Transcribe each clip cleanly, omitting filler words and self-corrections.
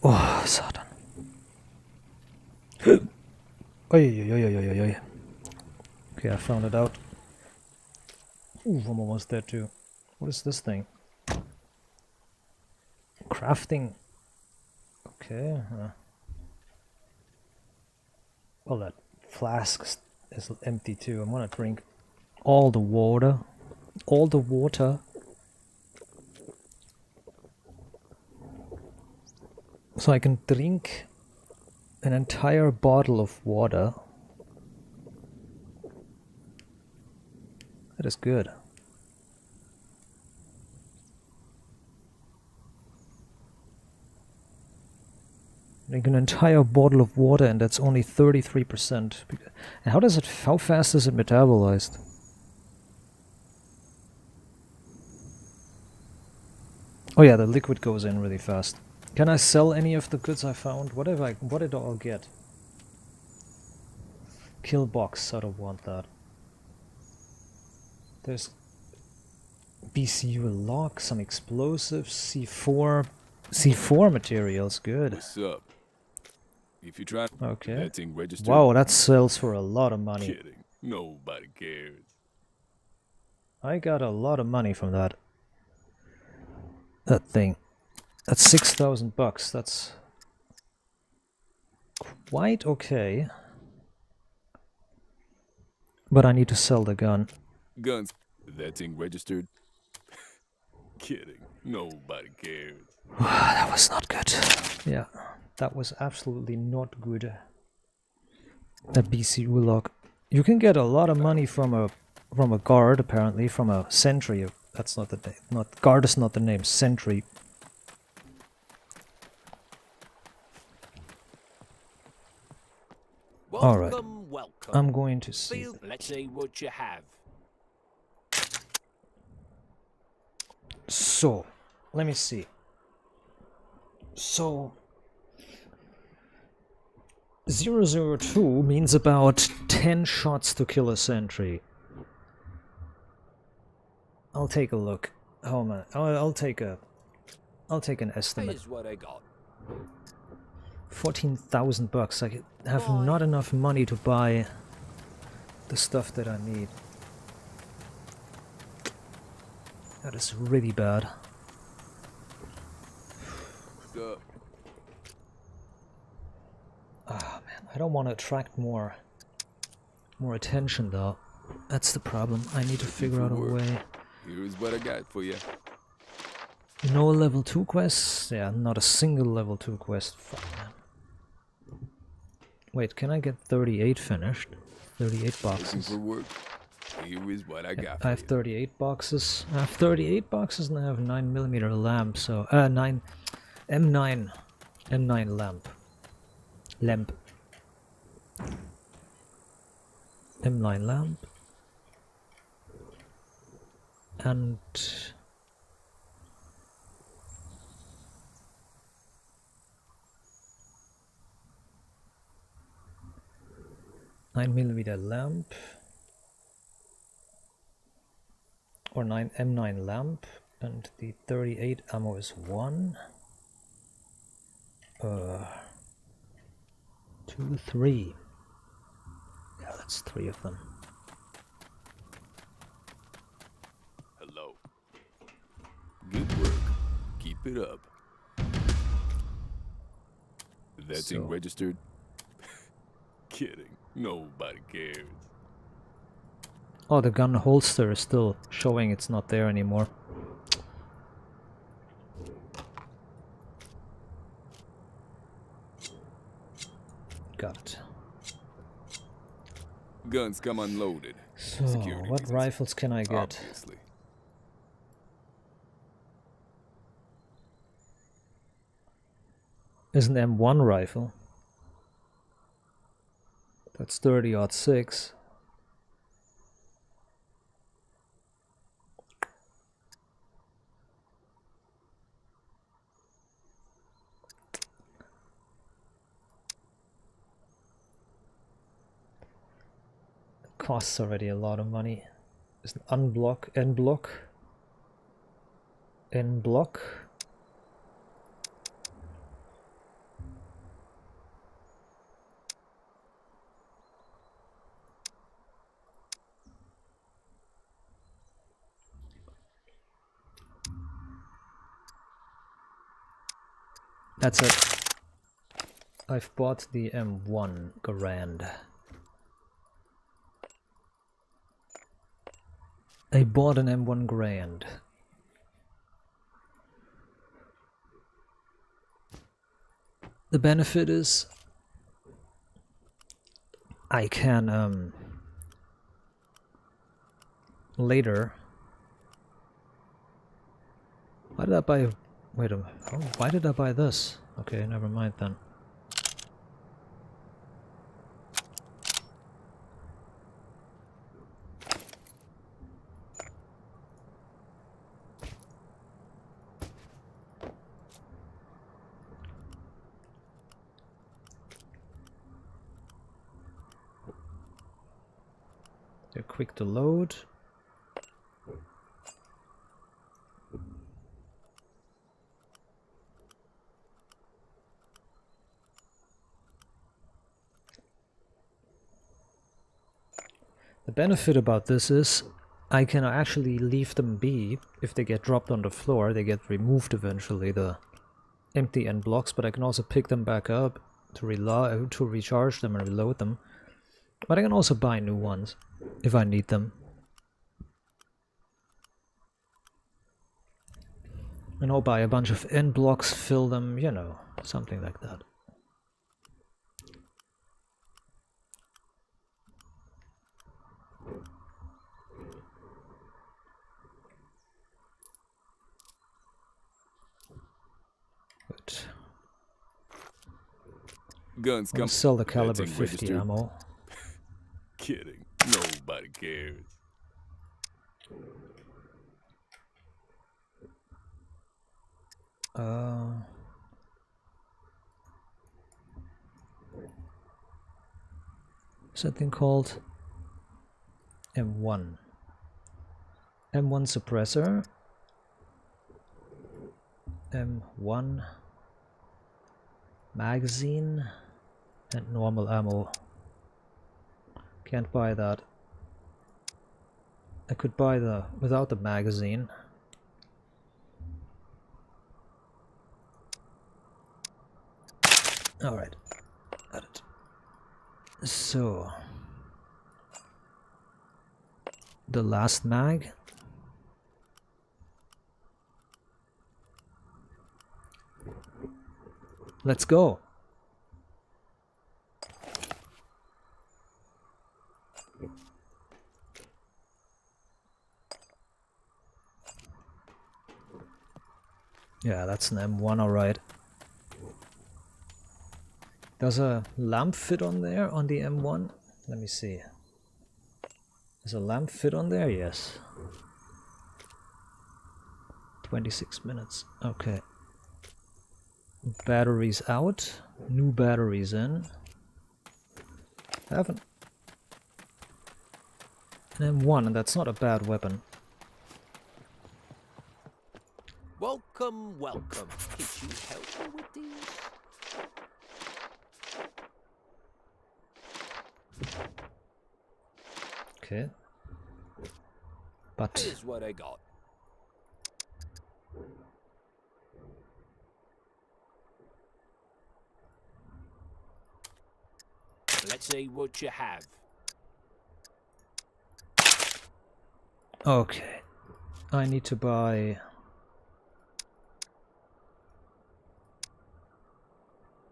Oh, Satan. Oi. Okay, I found it out. Ooh, I'm almost there too. What is this thing? Crafting. Okay. Well, that flask is empty too. I'm gonna drink all the water. All the water. So I can drink an entire bottle of water. That is good. Drink an entire bottle of water, and that's only 33%. And how fast is it metabolized? Oh yeah, the liquid goes in really fast. Can I sell any of the goods I found? What did I all get? Kill box, I don't want that. There's BCU lock, some explosives, C4 materials, good. What's up? If you try Okay. that thing registered. Wow, that sells for a lot of money. Kidding. Nobody cares. I got a lot of money from that thing. That's 6,000 bucks. That's quite okay. But I need to sell the gun. Guns. That thing registered. Kidding. Nobody cares. That was not good. Yeah, that was absolutely not good. That BC lock. You can get a lot of money from a guard, apparently, from a sentry. That's not the name. Not guard is not the name. Sentry. All right. Welcome. I'm going to see. Let's see what you have. So, let me see. So, 002 means about 10 shots to kill a sentry. I'll take a look. Oh man, I'll take an estimate. Here's what I got. 14,000 bucks. I have not enough money to buy the stuff that I need. That is really bad. What's up? Ah man, I don't want to attract more attention though. That's the problem. I need to figure out a way. Here's what I got for you. No level 2 quests? Yeah, not a single level 2 quest. Fuck, man. Wait, can I get 38 finished? 38 boxes. Looking for work? Here is what I got for I have 38 boxes. I have 38 boxes and I have 9mm lamp, so... M9 lamp. M9 lamp. And... 9mm lamp. Or M9 lamp. And the 38 ammo is 1. 2, 3. Yeah, that's 3 of them. Hello. Good work. Keep it up. That thing registered? Kidding. Nobody cares. Oh, the gun holster is still showing it's not there anymore. Got it. Guns come unloaded. So, Security what reasons. rifles can I get? Obviously. Is an M1 rifle. That's 30-06. Costs already a lot of money. Is an unblock, N block. That's it. I've bought the M1 Grand. I bought an M1 Grand. The benefit is I can later. Why did I buy? Wait a minute. Oh, why did I buy this? Okay, never mind then. They're quick to load. The benefit about this is I can actually leave them be. If they get dropped on the floor, they get removed eventually, the empty end blocks, but I can also pick them back up to recharge them and reload them. But I can also buy new ones if I need them. And I'll buy a bunch of end blocks, fill them, you know, something like that. Good. Guns come. I'll sell the That's caliber in 50 registered. ammo. Kidding. Nobody cares. Something called M1. M1 suppressor. M1 magazine and normal ammo. Can't buy that. I could buy the without the magazine. Alright, got it. So, the last mag. Let's go. Yeah, that's an M1, alright. Does a lamp fit on there on the M1? Let me see. Does a lamp fit on there? Yes. 26 minutes. Okay. Batteries out. New batteries in. Haven't. An M1, and that's not a bad weapon. Welcome, welcome. Could you help me with these? Okay. But Here's what I got. Let's see what you have. okay. I need to buy.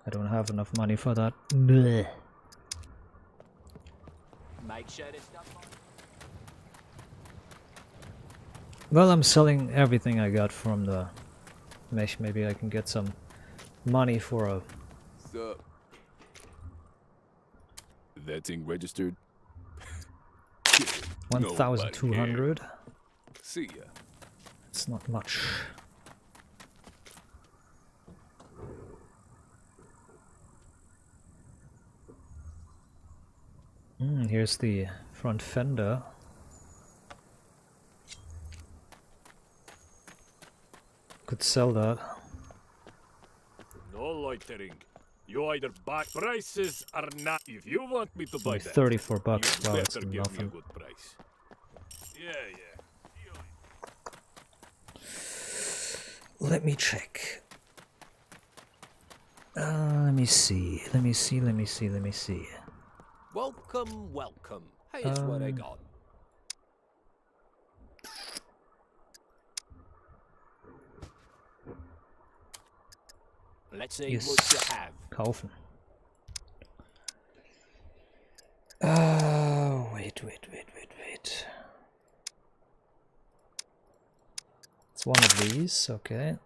I don't have enough money for that. Blech. Make sure it's not mine. Well, I'm selling everything I got from the mesh. Maybe I can get some money for a. Sup? That thing registered? Kidding. Nobody 1,200. cares. See ya. It's not much. Here's the front fender. Could sell that. No loitering. You either buy prices or not. If you want me to buy Only that, 34 bucks. you Wow, that's better give me a nothing. good price. Yeah. Let me check. Let me see. Let me see. Let me see. Let me see. Welcome, welcome. Here's what I got. Let's see Yes. what you have. Kaufen. Wait. It's one of these, okay.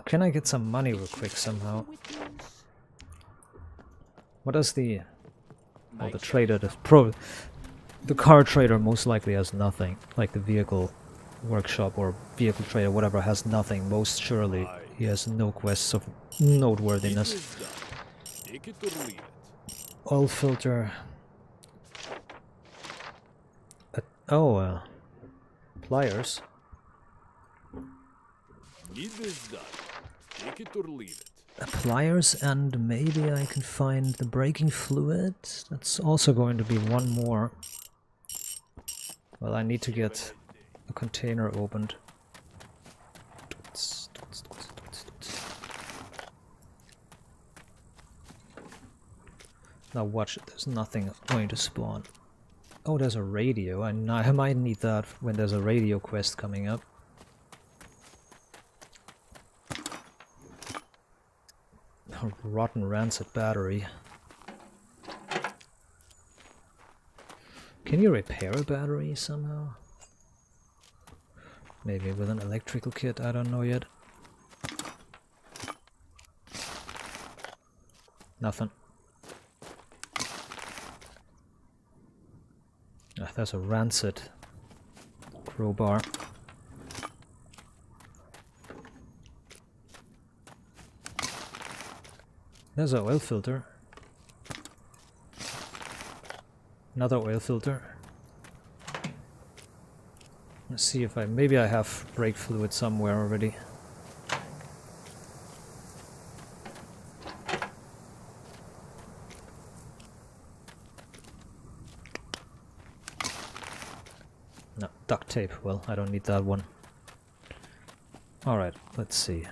Can I get some money real quick somehow? What does the... Oh, the trader, the car trader most likely has nothing. Like the vehicle workshop or vehicle trader, whatever, has nothing. Most surely he has no quests of noteworthiness. Business done. Take it or leave it. Oil filter. Pliers. Need this done. Take it or leave it. Pliers, and maybe I can find the braking fluid. That's also going to be one more. Well, I need to get a container opened. Now watch it, there's nothing going to spawn. Oh, there's a radio. I might need that when there's a radio quest coming up. A rotten rancid battery. Can you repair a battery somehow? Maybe with an electrical kit, I don't know yet. Nothing. Ah, there's a rancid crowbar. There's an oil filter. Another oil filter. Let's see if maybe I have brake fluid somewhere already. No, duct tape. Well, I don't need that one. Alright, let's see.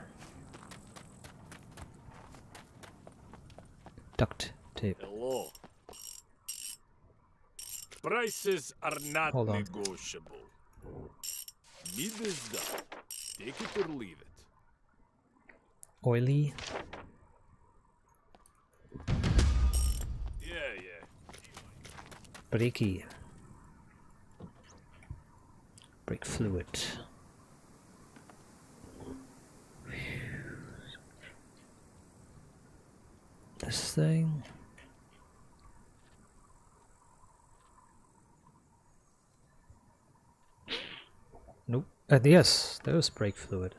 Duct tape. Hello. Prices are not Hold on. negotiable. Need this done. Take it or leave it. Oily. Yeah. Brakey. Brake fluid. This thing. Nope. Yes, there's brake fluid.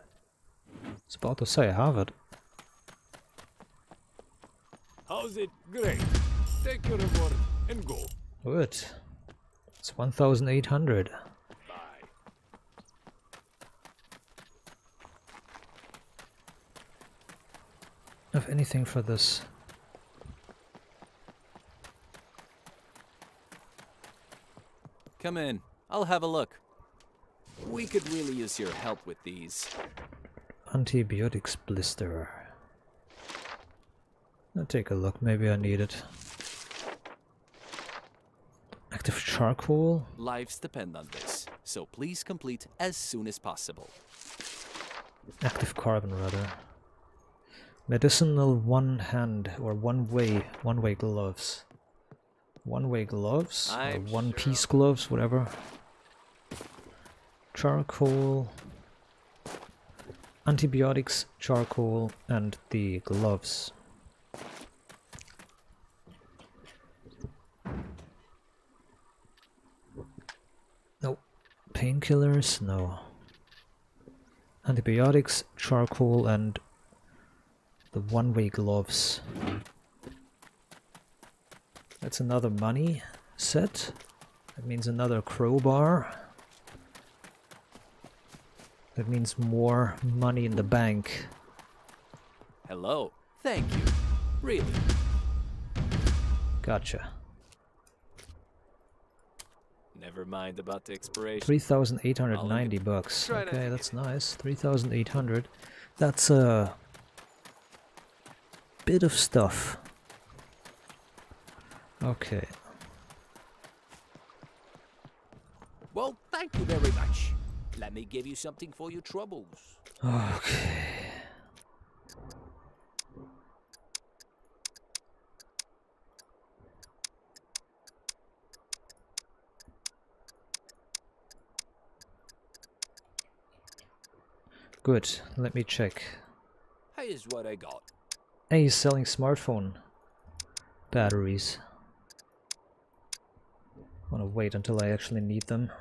I was about to say I have it. How's it? Great. Take your reward and go. Good. It's 1,800. Bye. Have anything for this? Come in. I'll have a look. We could really use your help with these. Antibiotics blister. I'll take a look, maybe I need it. Active charcoal. Lives depend on this, so please complete as soon as possible. Active carbon rather. Medicinal one-hand or one-way gloves. One-way gloves? Or I'm one-piece gloves, whatever. Charcoal. Antibiotics, charcoal, and the gloves. Nope. Painkillers? No. Antibiotics, charcoal, and the one-way gloves. That's another money set. That means another crowbar. That means more money in the bank. Hello. Thank you. Really. Gotcha. Never mind about the expiration. 3,890 bucks. Try not Okay, to that's nice. 3,800. That's a bit of stuff. Okay. Well, thank you very much. Let me give you something for your troubles. Okay. Good. Let me check. Here's what I got. Hey, he's selling smartphone batteries. Wanna wait until I actually need them.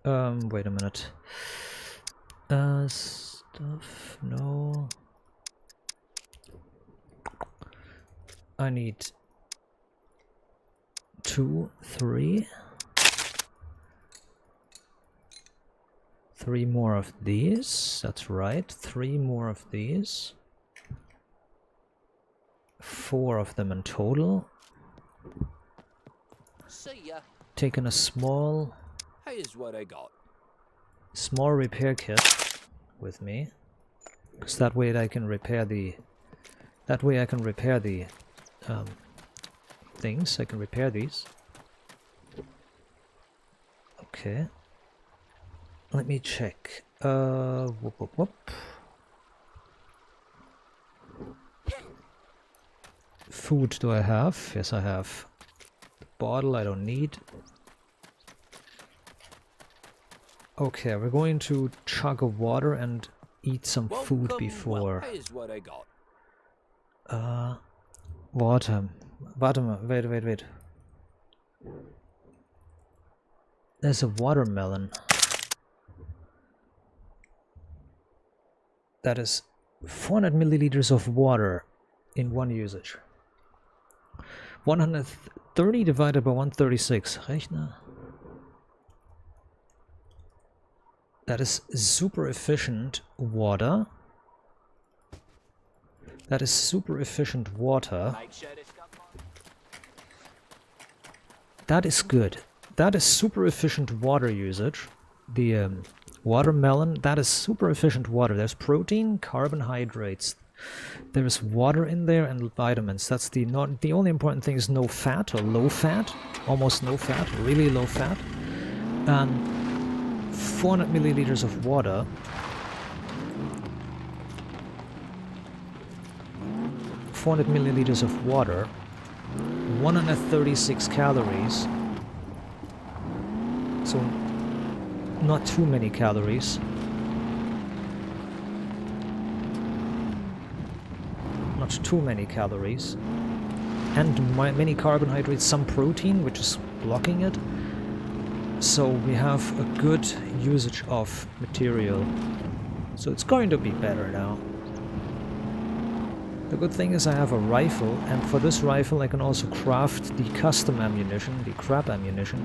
Wait a minute. Stuff, no. I need 2, 3. 3 more of these, that's right, 3 more of these. 4 of them in total. See ya. Taking a small Here's what I got. repair kit with me, because that way I can repair the things. I can repair these. Okay, let me check. Whoop, whoop, whoop. Food do I have? Yes, I have. The bottle I don't need. Okay, we're going to chug of water and eat some food Welcome. before. Well, here's what I got. Water. Wait. There's a watermelon. That is 400 milliliters of water in one usage. 130 divided by 136. Rechner. That is super efficient water. That is super efficient water. That is good. That is super efficient water usage. The watermelon, that is super efficient water. There's protein, carbohydrates. There's water in there and vitamins. That's the only important thing is no fat or low fat. Almost no fat, really low fat. 400 milliliters of water. 400 milliliters of water. 136 calories. So not too many calories. Not too many calories. And many carbohydrates, some protein, which is blocking it. So we have a good usage of material. So it's going to be better now. The good thing is I have a rifle, and for this rifle I can also craft the custom ammunition, the crap ammunition,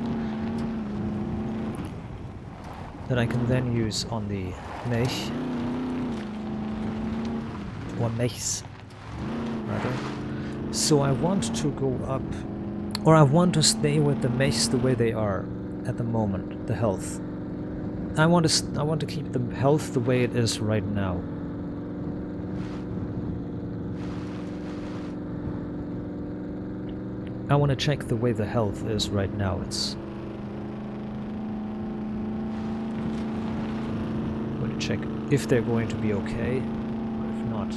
that I can then use on the mech, or mechs, rather. So I want to go up, or I want to stay with the mechs the way they are at the moment, the health. I want to keep the health the way it is right now. I want to check the way the health is right now. I'm going to check if they're going to be okay, or if not.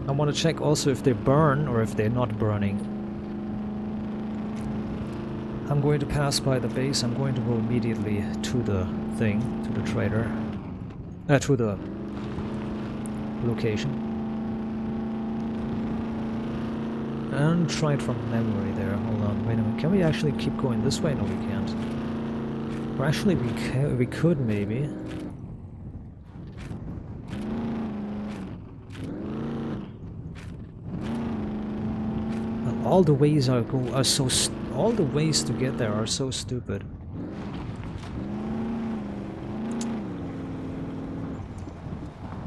I want to check also if they burn or if they're not burning. I'm going to pass by the base. I'm going to go immediately to the thing, to the trader. To the location. And try it from memory there. Hold on, wait a minute. Can we actually keep going this way? No, we can't. Or actually, we could maybe. Well, all the ways all the ways to get there are so stupid.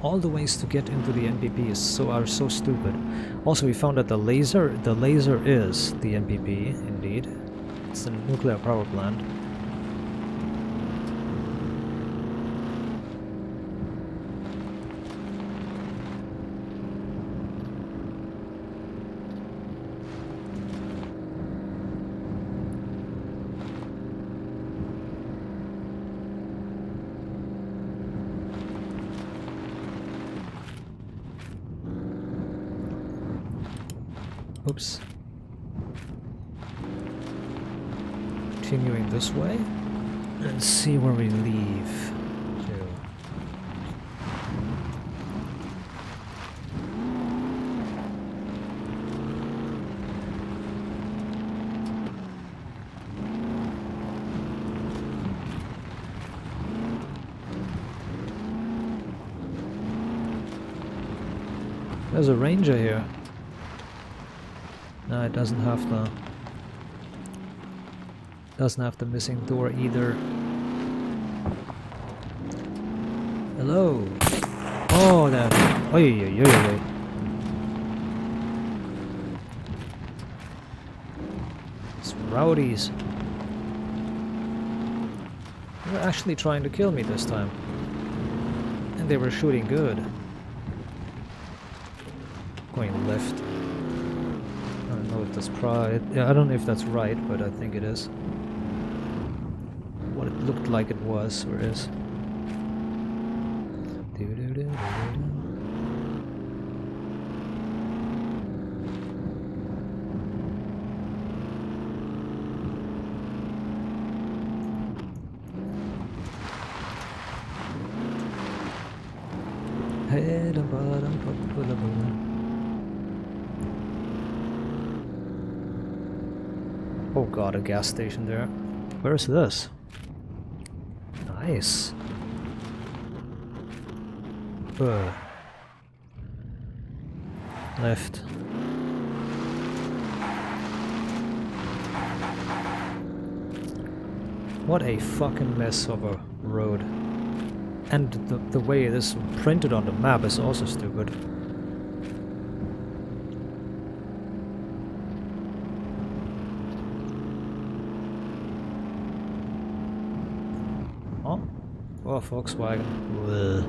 All the ways to get into the NPP are so stupid. Also, we found that the laser is the NPP, indeed. It's a nuclear power plant. Oops. Continuing this way and see where we leave to. There's a ranger here. No, it doesn't have the missing door either. Hello. Oh, that. Oi. It's rowdies. They were actually trying to kill me this time, and they were shooting good. Going left. I don't know if that's yeah, I don't know if that's right, but I think it is. What it looked like it was, or is. Head and bottom, oh god, a gas station there. Where's this? Nice. Left. What a fucking mess of a road. And the way it is printed on the map is also stupid. Oh, Volkswagen. Ugh.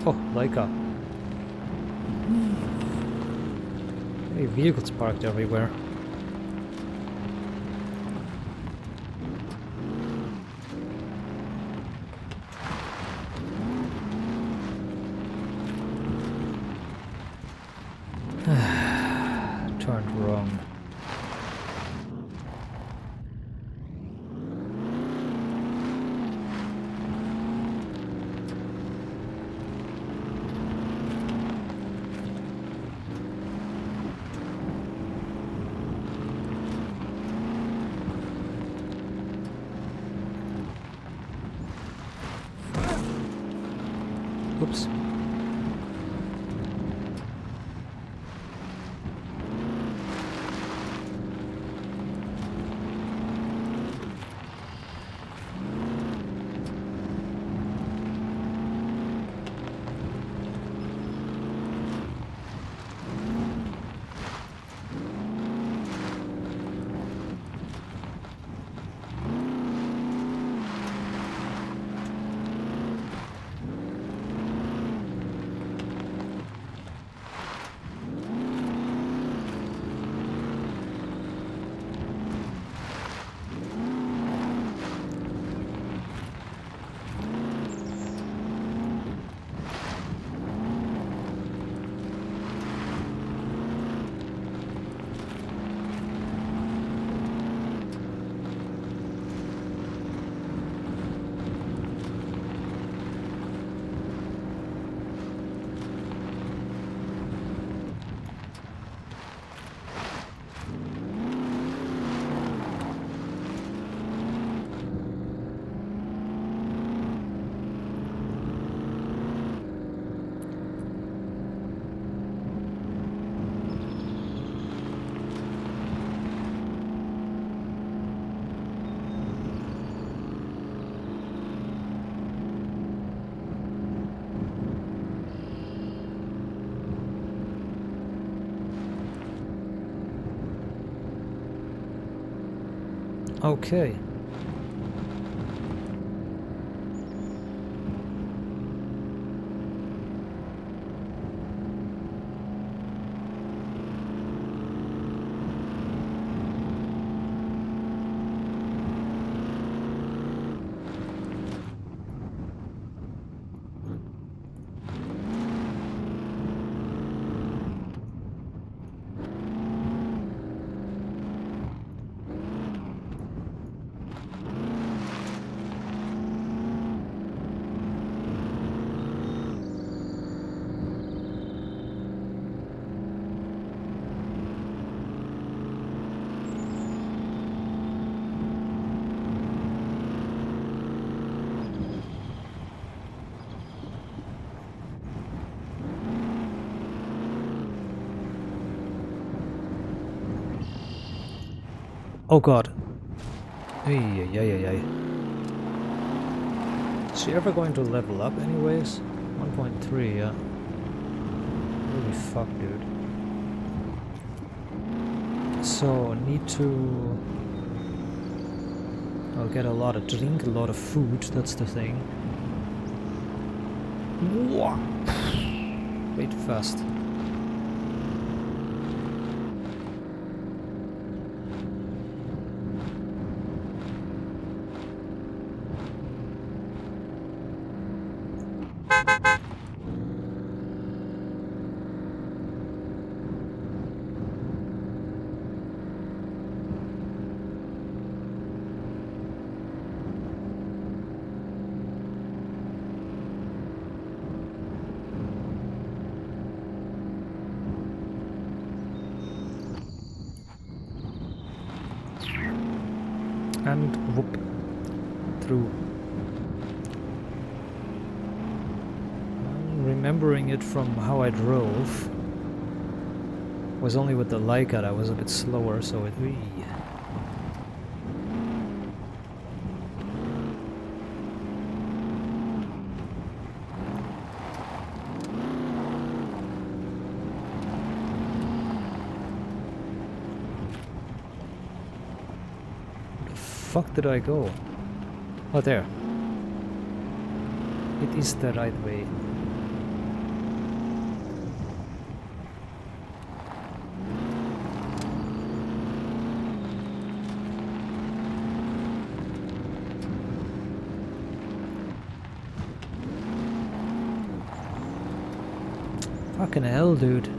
Oh, Leica. Hey, vehicles parked everywhere. Turned wrong. Oops. Okay. Oh god. Ay, ay, ay, ay, ay. Is she ever going to level up anyways? 1.3, yeah. Holy fuck, dude. So, need to... I'll get a lot of drink, a lot of food, that's the thing. Whoa. Way too fast. And whoop. Through. I'm remembering it from how I drove. Was only with the Leica I was a bit slower, so it... fuck did I go? Oh, there. It is the right way. Fucking hell, dude.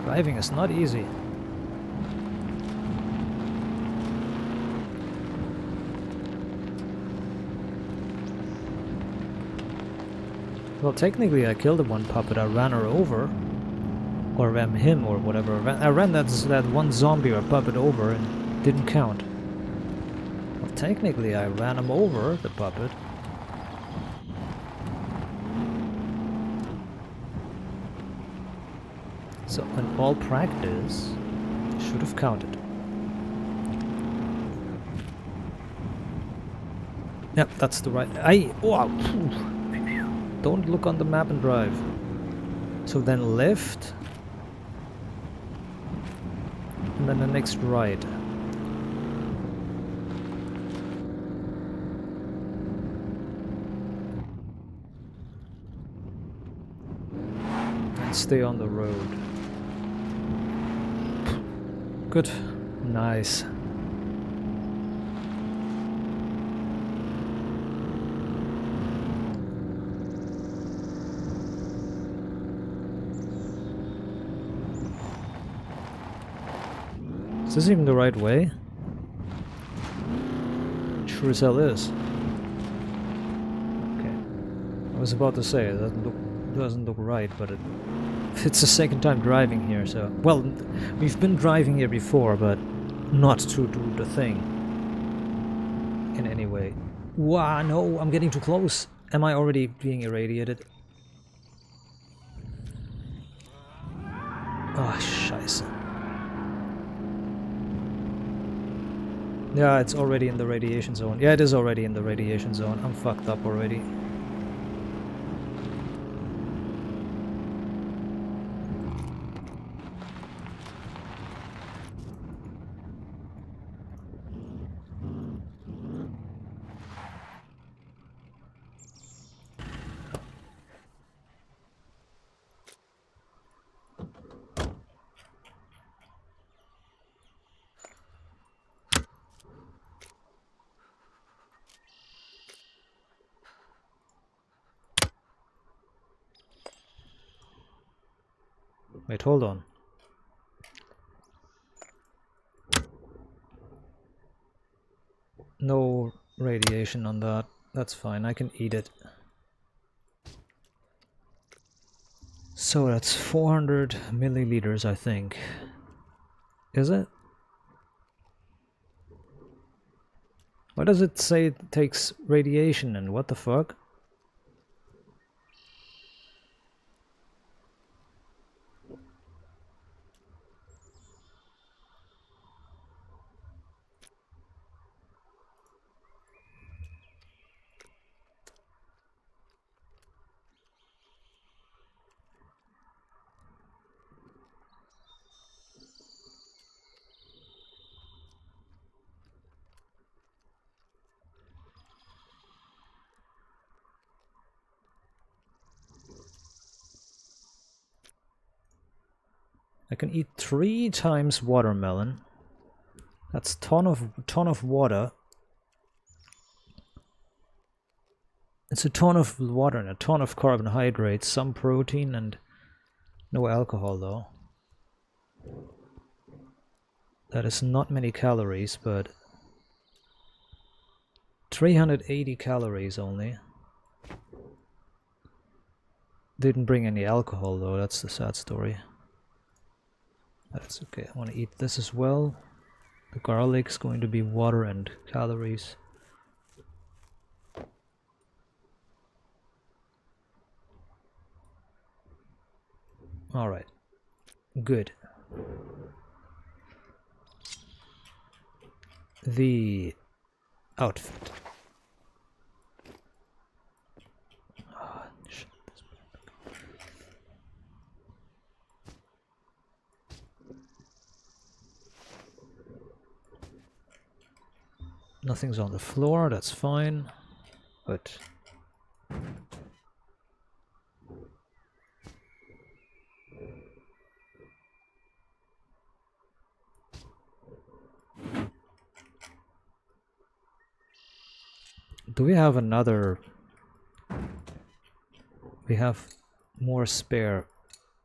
Driving is not easy. Well, technically I killed the one puppet, I ran her over. Or ran him, or whatever. I ran that one zombie or puppet over and didn't count. Well, technically I ran him over, the puppet. So, in all practice, should have counted. Yep, that's the right... Wow! Don't look on the map and drive. So then left. And then the next right. And stay on the road. Good. Nice. Is this even the right way? Sure as hell is. Okay. I was about to say it doesn't look right, but it's the second time driving here, so... Well, we've been driving here before, but not to do the thing. In any way. Wow, no, I'm getting too close. Am I already being irradiated? Oh, scheiße. Yeah, it's already in the radiation zone. Yeah, it is already in the radiation zone. I'm fucked up already. Wait, hold on. No radiation on that. That's fine, I can eat it. So that's 400 milliliters, I think. Is it? Why does it say it takes radiation and what the fuck? I can eat 3 times watermelon. That's ton of water. It's a ton of water and a ton of carbohydrates, some protein and no alcohol though. That is not many calories, but 380 calories only. Didn't bring any alcohol though, that's the sad story. But it's okay, I want to eat this as well. The garlic's going to be water and calories. Alright, good. The outfit. Oh, shit. Nothing's on the floor, that's fine. But do we have another? We have more spare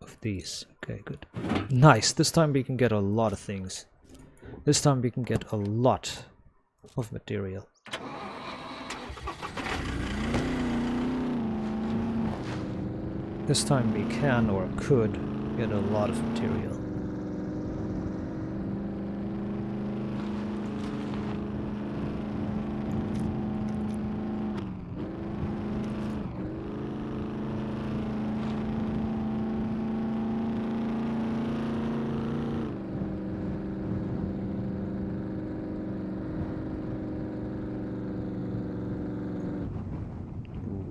of these. Okay, good. Nice. This time we can get a lot of things. This time we can get a lot of material. This time we can or could get a lot of material.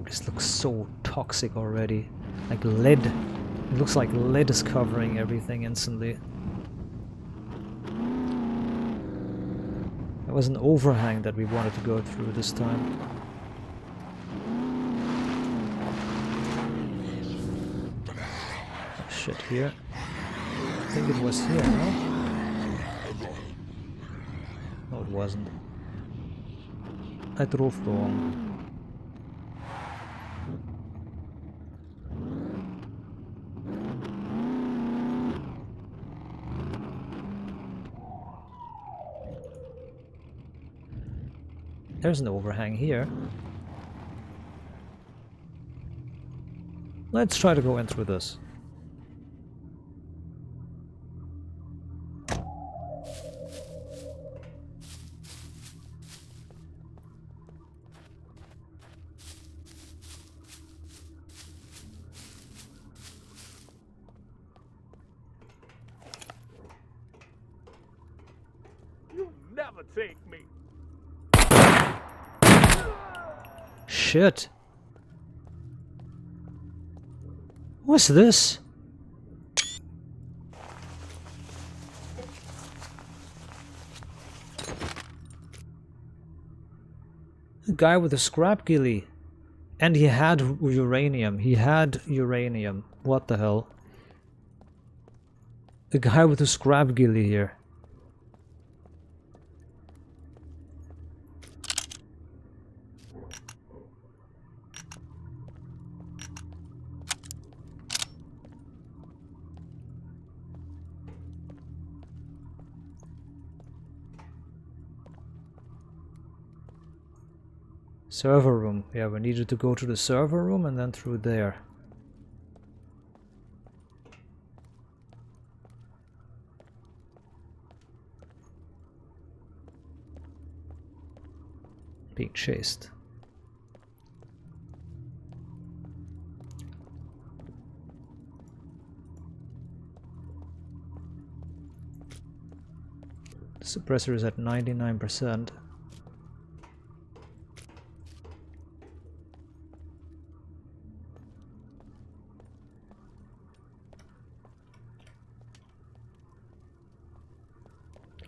This looks so toxic already. Like lead. It looks like lead is covering everything instantly. There was an overhang that we wanted to go through this time. Oh, shit, here. I think it was here, no? No, it wasn't. I drove wrong. There's an overhang here. Let's try to go in through this. You never take me. Shit. What's this? A guy with a scrap ghillie. And he had uranium. He had uranium. What the hell? The guy with a scrap ghillie here. Server room. Yeah, we needed to go to the server room and then through there. Being chased. The suppressor is at 99%.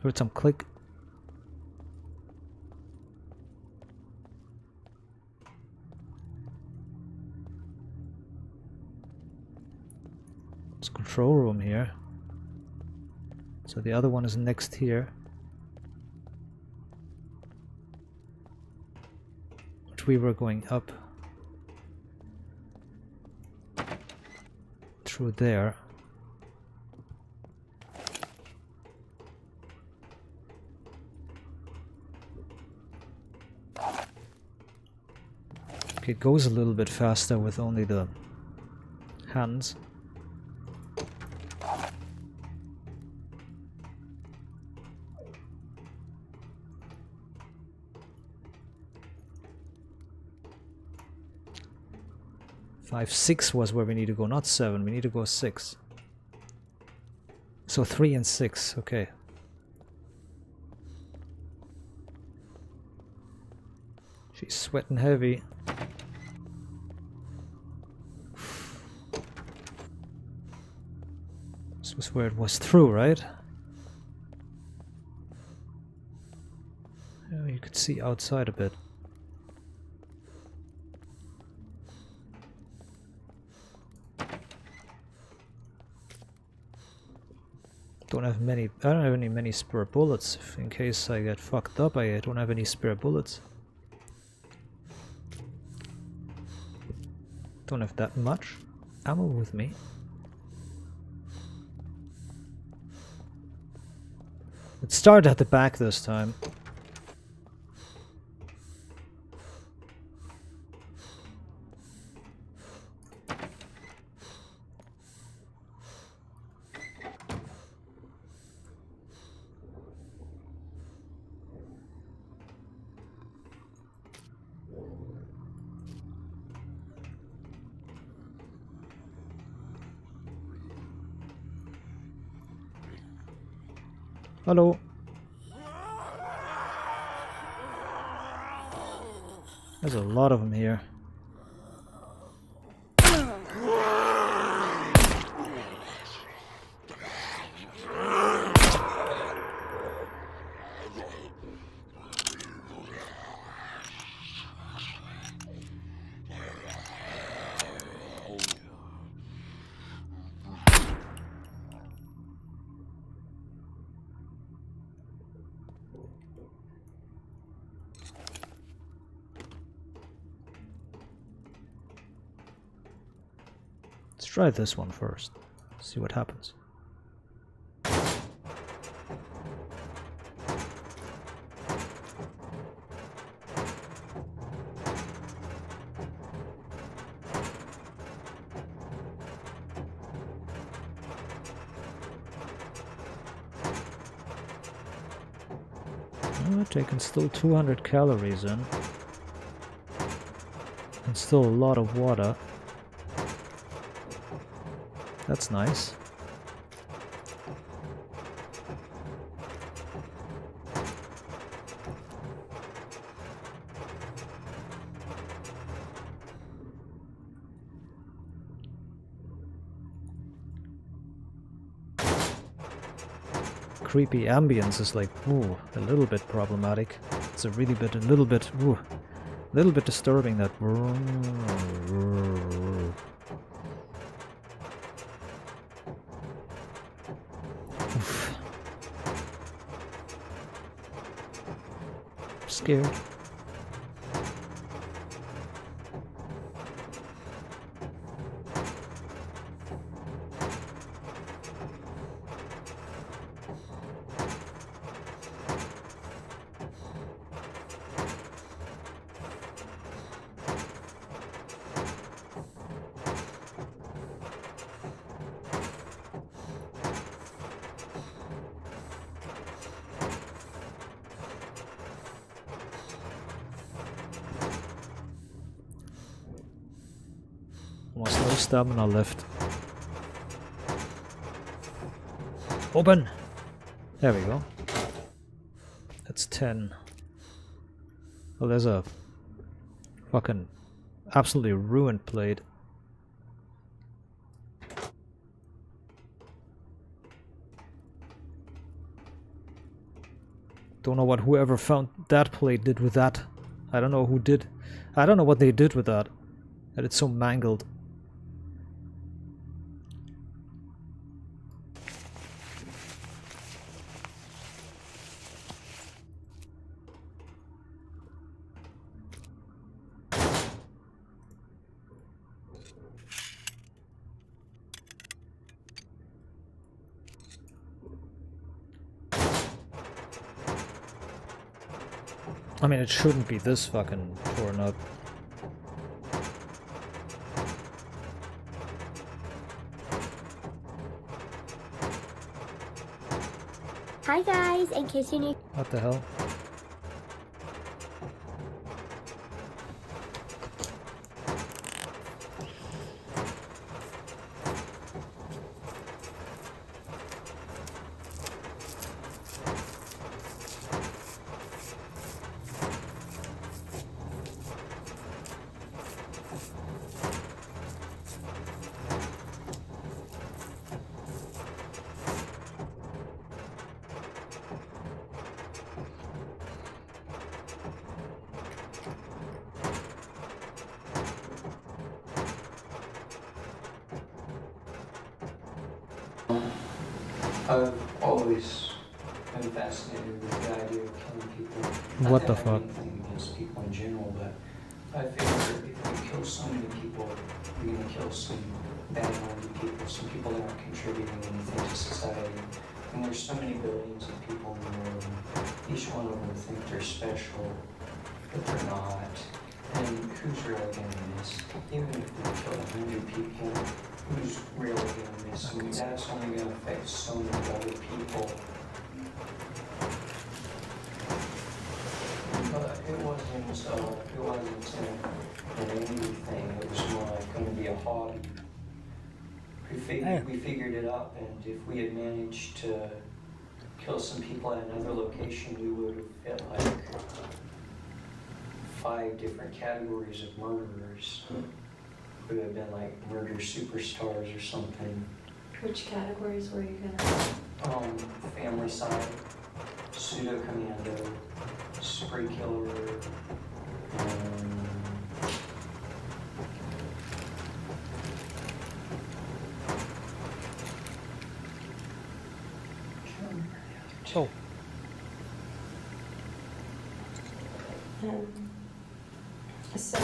Heard some click. It's control room here. So the other one is next here. But we were going up through there. It goes a little bit faster with only the hands. Five, 6 was where we need to go, not 7. We need to go 6. So 3 and 6, okay. She's sweating heavy. This was where it was through, right? Yeah, you could see outside a bit. Don't have many. I don't have many spare bullets. In case I get fucked up, I don't have any spare bullets. Don't have that much ammo with me. Let's start at the back this time. Hello. There's a lot of them here. Let's try this one first. See what happens. Taking still 200 calories in. And still a lot of water. That's nice. Creepy ambience is like, ooh, a little bit problematic. It's a little bit disturbing that. Oof. Scared. Almost no stamina left. Open! There we go. That's 10. Well, there's a fucking absolutely ruined plate. Don't know what whoever found that plate did with that. I don't know who did. I don't know what they did with that. That it's so mangled. I mean, it shouldn't be this fucking torn up. Hi guys, in case you need. What the hell? I've always been fascinated with the idea of killing people. Not What the that I have fuck? anything against people in general, but I figure if you kill so many people, you're gonna kill some bad-minded people, some people that aren't contributing anything to society. And there's so many billions of people in the world, and each one of them think they're special, but they're not. And who's really gonna miss? Even if we kill 100 people, who's really gonna miss? I mean, that's only gonna affect so many other people. But it wasn't an angry thing. It was more like gonna be a hobby. We figured it out, and if we had managed to kill some people at another location, we would have hit like 5 different categories of murderers. Would have been like murder superstars or something. Which categories were you gonna? Family side, pseudo commando, spree killer, Oh, So,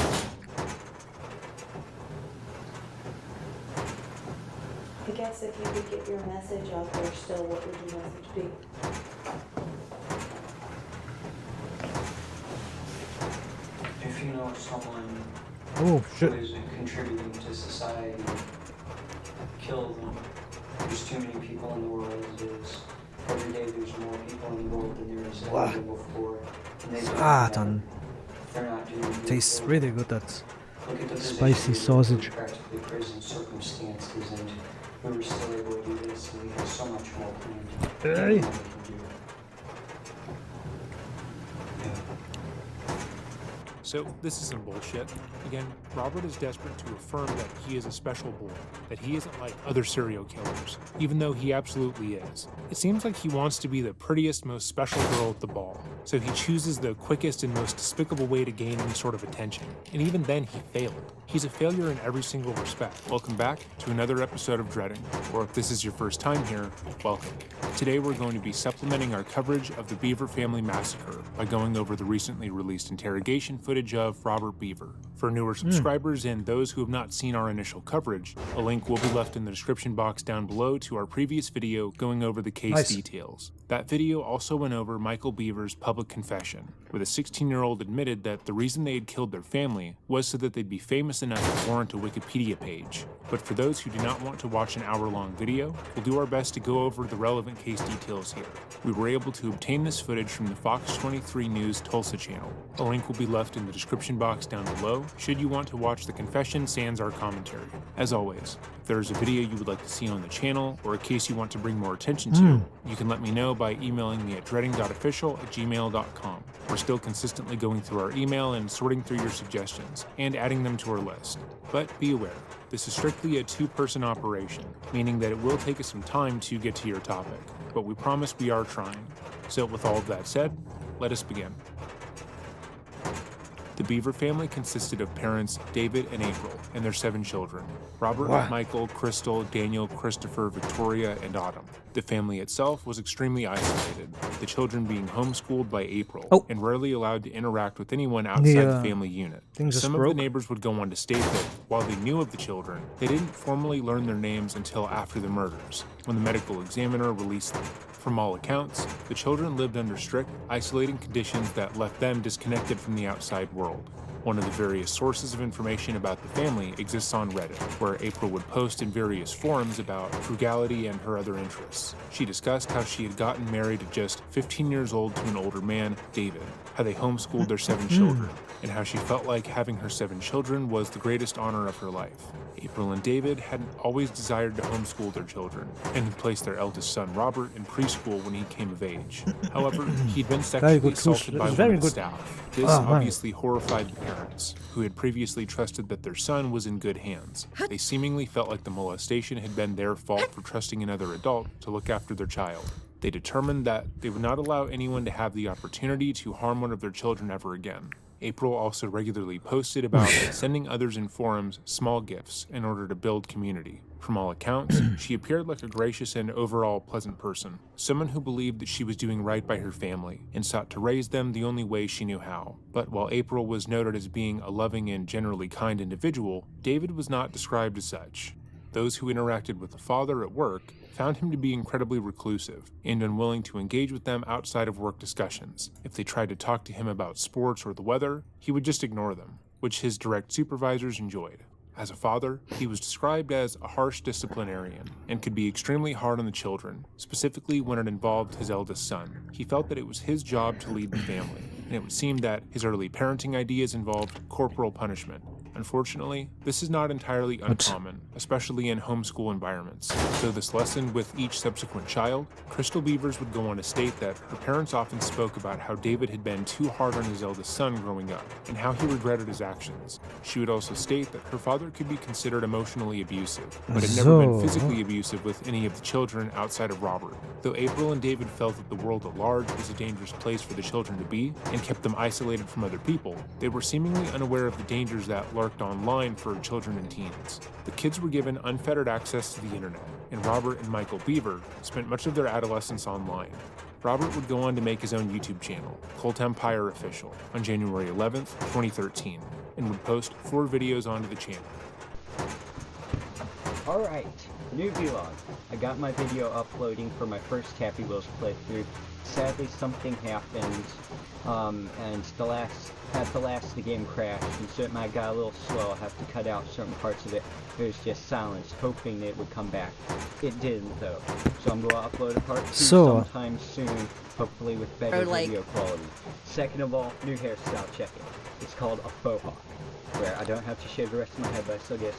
I guess if you could get your message out there still, what would your message be? if you know someone oh who shit. isn't contributing to society, kill them. There's too many people in the world as is. Every day there's more people in the world than there is ever been before. And they don't have Satan. They're not doing good. Tastes really good, that Look at the spicy position we were in, sausage. practically prison circumstances, and we were still able to do this, and we have so much more planned. Hey. Anyone can do it. Yeah. So, this isn't bullshit. Again, Robert is desperate to affirm that he is a special boy, that he isn't like other serial killers, even though he absolutely is. It seems like he wants to be the prettiest, most special girl at the ball, so he chooses the quickest and most despicable way to gain any sort of attention. And even then, he failed. He's a failure in every single respect. Welcome back to another episode of Dreading, or if this is your first time here, welcome. Today we're going to be supplementing our coverage of the Beaver family massacre by going over the recently released interrogation footage of Robert Beaver. For newer subscribers and those who have not seen our initial coverage, a link will be left in the description box down below to our previous video going over the case Nice. details. That video also went over Michael Beaver's public confession, where the 16-year-old admitted that the reason they had killed their family was so that they'd be famous enough to warrant a Wikipedia page. But for those who do not want to watch an hour-long video, we'll do our best to go over the relevant case details here. We were able to obtain this footage from the Fox 23 News Tulsa channel. A link will be left in the description box down below, should you want to watch the confession sans our commentary. As always, if there is a video you would like to see on the channel, or a case you want to bring more attention to, you can let me know by emailing me at dreading.official@gmail.com. We're still consistently going through our email and sorting through your suggestions, and adding them to our list. But be aware, this is strictly a two-person operation, meaning that it will take us some time to get to your topic, but we promise we are trying. So with all of that said, let us begin. The Beaver family consisted of parents David and April and their 7 children: Robert, Michael, Crystal, Daniel, Christopher, Victoria, and Autumn. The family itself was extremely isolated, the children being homeschooled by April and rarely allowed to interact with anyone outside the family unit. Some of the neighbors would go on to state that while they knew of the children, they didn't formally learn their names until after the murders, when the medical examiner released them. From all accounts, the children lived under strict, isolating conditions that left them disconnected from the outside world. One of the various sources of information about the family exists on Reddit, where April would post in various forums about frugality and her other interests. She discussed how she had gotten married at just 15 years old to an older man, David, how they homeschooled their 7 children, and how she felt like having her 7 children was the greatest honor of her life. April and David hadn't always desired to homeschool their children, and had placed their eldest son, Robert, in preschool when he came of age. However, he'd been sexually assaulted by one of the staff. This obviously horrified the parents, who had previously trusted that their son was in good hands. They seemingly felt like the molestation had been their fault for trusting another adult to look after their child. They determined that they would not allow anyone to have the opportunity to harm one of their children ever again. April also regularly posted about sending others in forums small gifts in order to build community. From all accounts, she appeared like a gracious and overall pleasant person, someone who believed that she was doing right by her family and sought to raise them the only way she knew how. But while April was noted as being a loving and generally kind individual, David was not described as such. Those who interacted with the father at work found him to be incredibly reclusive and unwilling to engage with them outside of work discussions. If they tried to talk to him about sports or the weather, he would just ignore them, which his direct supervisors enjoyed. As a father, he was described as a harsh disciplinarian and could be extremely hard on the children, specifically when it involved his eldest son. He felt that it was his job to lead the family, and it would seem that his early parenting ideas involved corporal punishment. Unfortunately, this is not entirely uncommon, especially in homeschool environments. So this lessened with each subsequent child, Crystal Beavers would go on to state that her parents often spoke about how David had been too hard on his eldest son growing up, and how he regretted his actions. She would also state that her father could be considered emotionally abusive, but had never been physically abusive with any of the children outside of Robert. Though April and David felt that the world at large was a dangerous place for the children to be, and kept them isolated from other people, they were seemingly unaware of the dangers that lurked online for children and teens. The kids were given unfettered access to the internet, and Robert and Michael Beaver spent much of their adolescence online. Robert would go on to make his own YouTube channel, Cult Empire Official, on January 11th, 2013, and would post 4 videos onto the channel. Alright, new vlog. I got my video uploading for my first Happy Wheels playthrough. Sadly, something happened, and the game crashed, and so it might got a little slow. I have to cut out certain parts of it. It was just silence, hoping it would come back. It didn't, though. So I'm going to upload a part 2 sometime soon, hopefully with better video quality. Second of all, new hairstyle, check it. It's called a faux hawk, where I don't have to shave the rest of my head, but I still get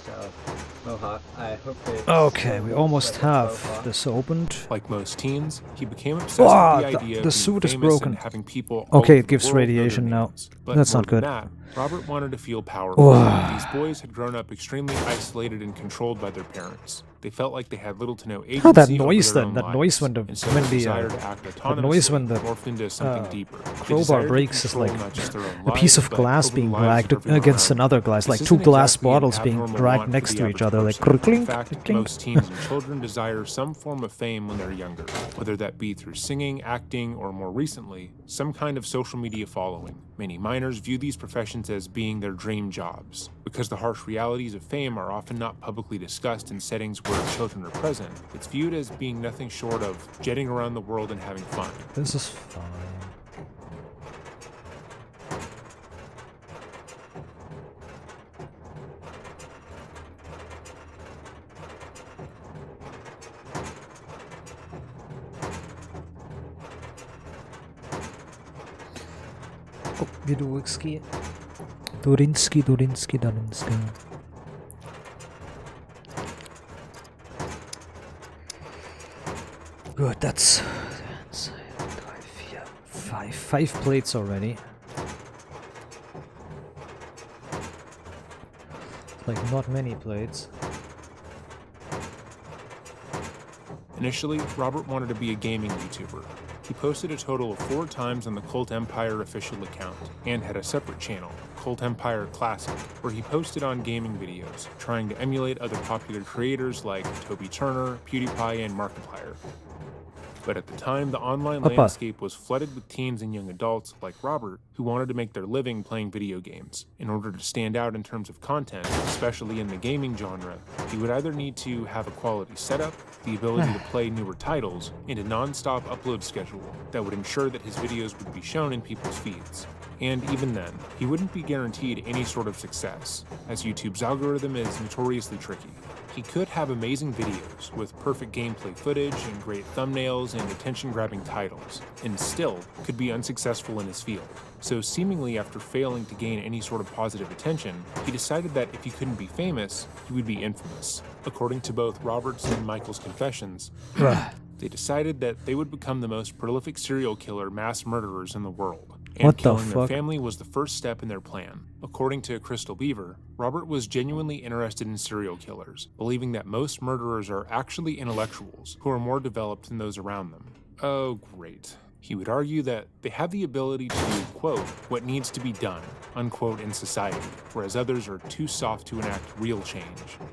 mohawk. I hope that okay, we almost have this opened. Like most teens, he became obsessed with the idea of the suit is being famous broken. And having people Okay, all it gives over the world know their radiation now. names. But That's more not than good. that, Robert wanted to feel powerful. These boys had grown up extremely isolated and controlled by their parents. They felt like they had little to no agency that over noise their then, own that lives, noise when the and so their desire to act that noise when the morphed into something deeper. They crowbar desired to breaks is like control not just their own a piece lives, of but glass over the being lives of dragged everyone against around. another glass, like This 2 isn't glass exactly an bottles being abnormal dragged want next for to the each average other, like person. clink, In fact, clink. most teens and children desire some form of fame when they're younger, whether that be through singing, acting, or more recently, some kind of social media following. Many minors view these professions as being their dream jobs. Because the harsh realities of fame are often not publicly discussed in settings where children are present, it's viewed as being nothing short of jetting around the world and having fun. This is fine. Oh, Widowski. Durinski. Good, that's five plates already. Like, not many plates. Initially, Robert wanted to be a gaming YouTuber. He posted a total of 4 times on the Cult Empire official account, and had a separate channel, Cult Empire Classic, where he posted on gaming videos, trying to emulate other popular creators like Toby Turner, PewDiePie, and Markiplier. But at the time, the online landscape was flooded with teens and young adults like Robert who wanted to make their living playing video games. In order to stand out in terms of content, especially in the gaming genre, he would either need to have a quality setup, the ability to play newer titles, and a non-stop upload schedule that would ensure that his videos would be shown in people's feeds. And even then, he wouldn't be guaranteed any sort of success, as YouTube's algorithm is notoriously tricky. He could have amazing videos with perfect gameplay footage and great thumbnails and attention-grabbing titles, and still could be unsuccessful in his field. So seemingly after failing to gain any sort of positive attention, he decided that if he couldn't be famous, he would be infamous. According to both Robert's and Michael's confessions, they decided that they would become the most prolific serial killer mass murderers in the world. And killing their family was the first step in their plan. According to Crystal Beaver, Robert was genuinely interested in serial killers, believing that most murderers are actually intellectuals who are more developed than those around them. Oh, great. He would argue that they have the ability to do, quote, what needs to be done, unquote, in society, whereas others are too soft to enact real change.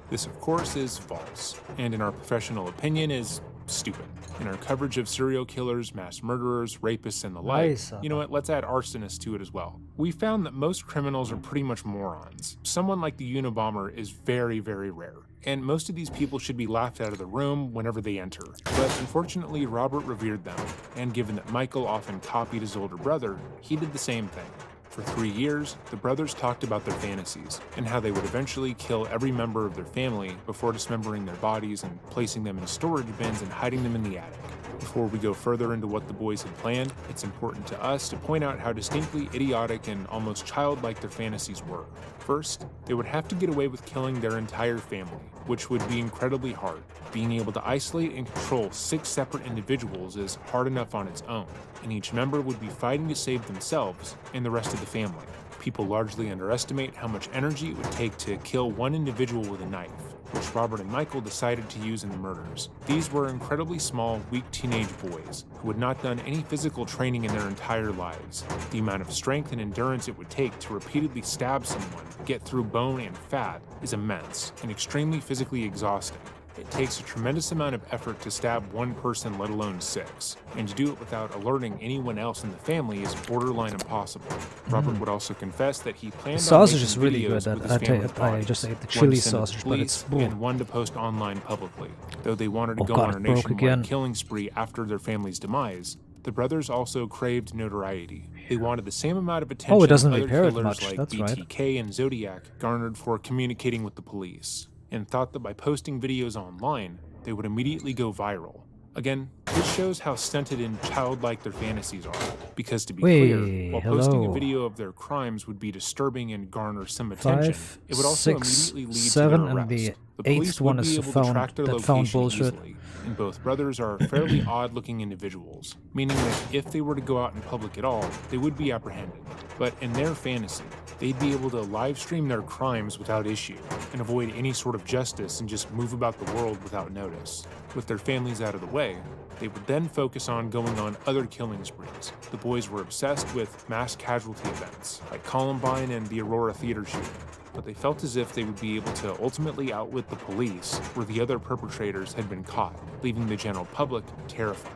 This, of course, is false, and in our professional opinion is stupid. In our coverage of serial killers, mass murderers, rapists, and the like, you know what, let's add arsonists to it as well. We found that most criminals are pretty much morons. Someone like the Unabomber is very, very rare, and most of these people should be laughed out of the room whenever they enter. But unfortunately, Robert revered them, and given that Michael often copied his older brother, he did the same thing. For 3 years, the brothers talked about their fantasies, and how they would eventually kill every member of their family before dismembering their bodies and placing them in storage bins and hiding them in the attic. Before we go further into what the boys had planned, it's important to us to point out how distinctly idiotic and almost childlike their fantasies were. First, they would have to get away with killing their entire family, which would be incredibly hard. Being able to isolate and control 6 separate individuals is hard enough on its own, and each member would be fighting to save themselves and the rest of the family. People largely underestimate how much energy it would take to kill one individual with a knife, which Robert and Michael decided to use in the murders. These were incredibly small, weak teenage boys who had not done any physical training in their entire lives. The amount of strength and endurance it would take to repeatedly stab someone, get through bone and fat, is immense and extremely physically exhausting. It takes a tremendous amount of effort to stab one person, let alone 6, and to do it without alerting anyone else in the family is borderline impossible. Robert would also confess that he planned the sausage on is making really videos good. with his family's I bodies, just ate the one chili to send to the sausage, but it's police, and one to post online publicly. Though they wanted to go God, on a it broke nationwide again. killing spree after their family's demise, the brothers also craved notoriety. They wanted the same amount of attention Oh, it doesn't other repair it killers much, like that's right. BTK and Zodiac garnered for communicating with the police, and thought that by posting videos online, they would immediately go viral. Again, this shows how stunted and childlike their fantasies are, because to be clear, while posting a hello. video of their crimes would be disturbing and garner some attention, 5, it would also 6, immediately lead 7, to their and the arrest. The police 8th one would is be the able to found- track their that found location bullshit. easily, and both brothers are fairly odd-looking individuals, meaning that if they were to go out in public at all, they would be apprehended. But in their fantasy, they'd be able to live stream their crimes without issue, and avoid any sort of justice and just move about the world without notice. With their families out of the way, they would then focus on going on other killing sprees. The boys were obsessed with mass casualty events, like Columbine and the Aurora theater shooting, but they felt as if they would be able to ultimately outwit the police where the other perpetrators had been caught, leaving the general public terrified.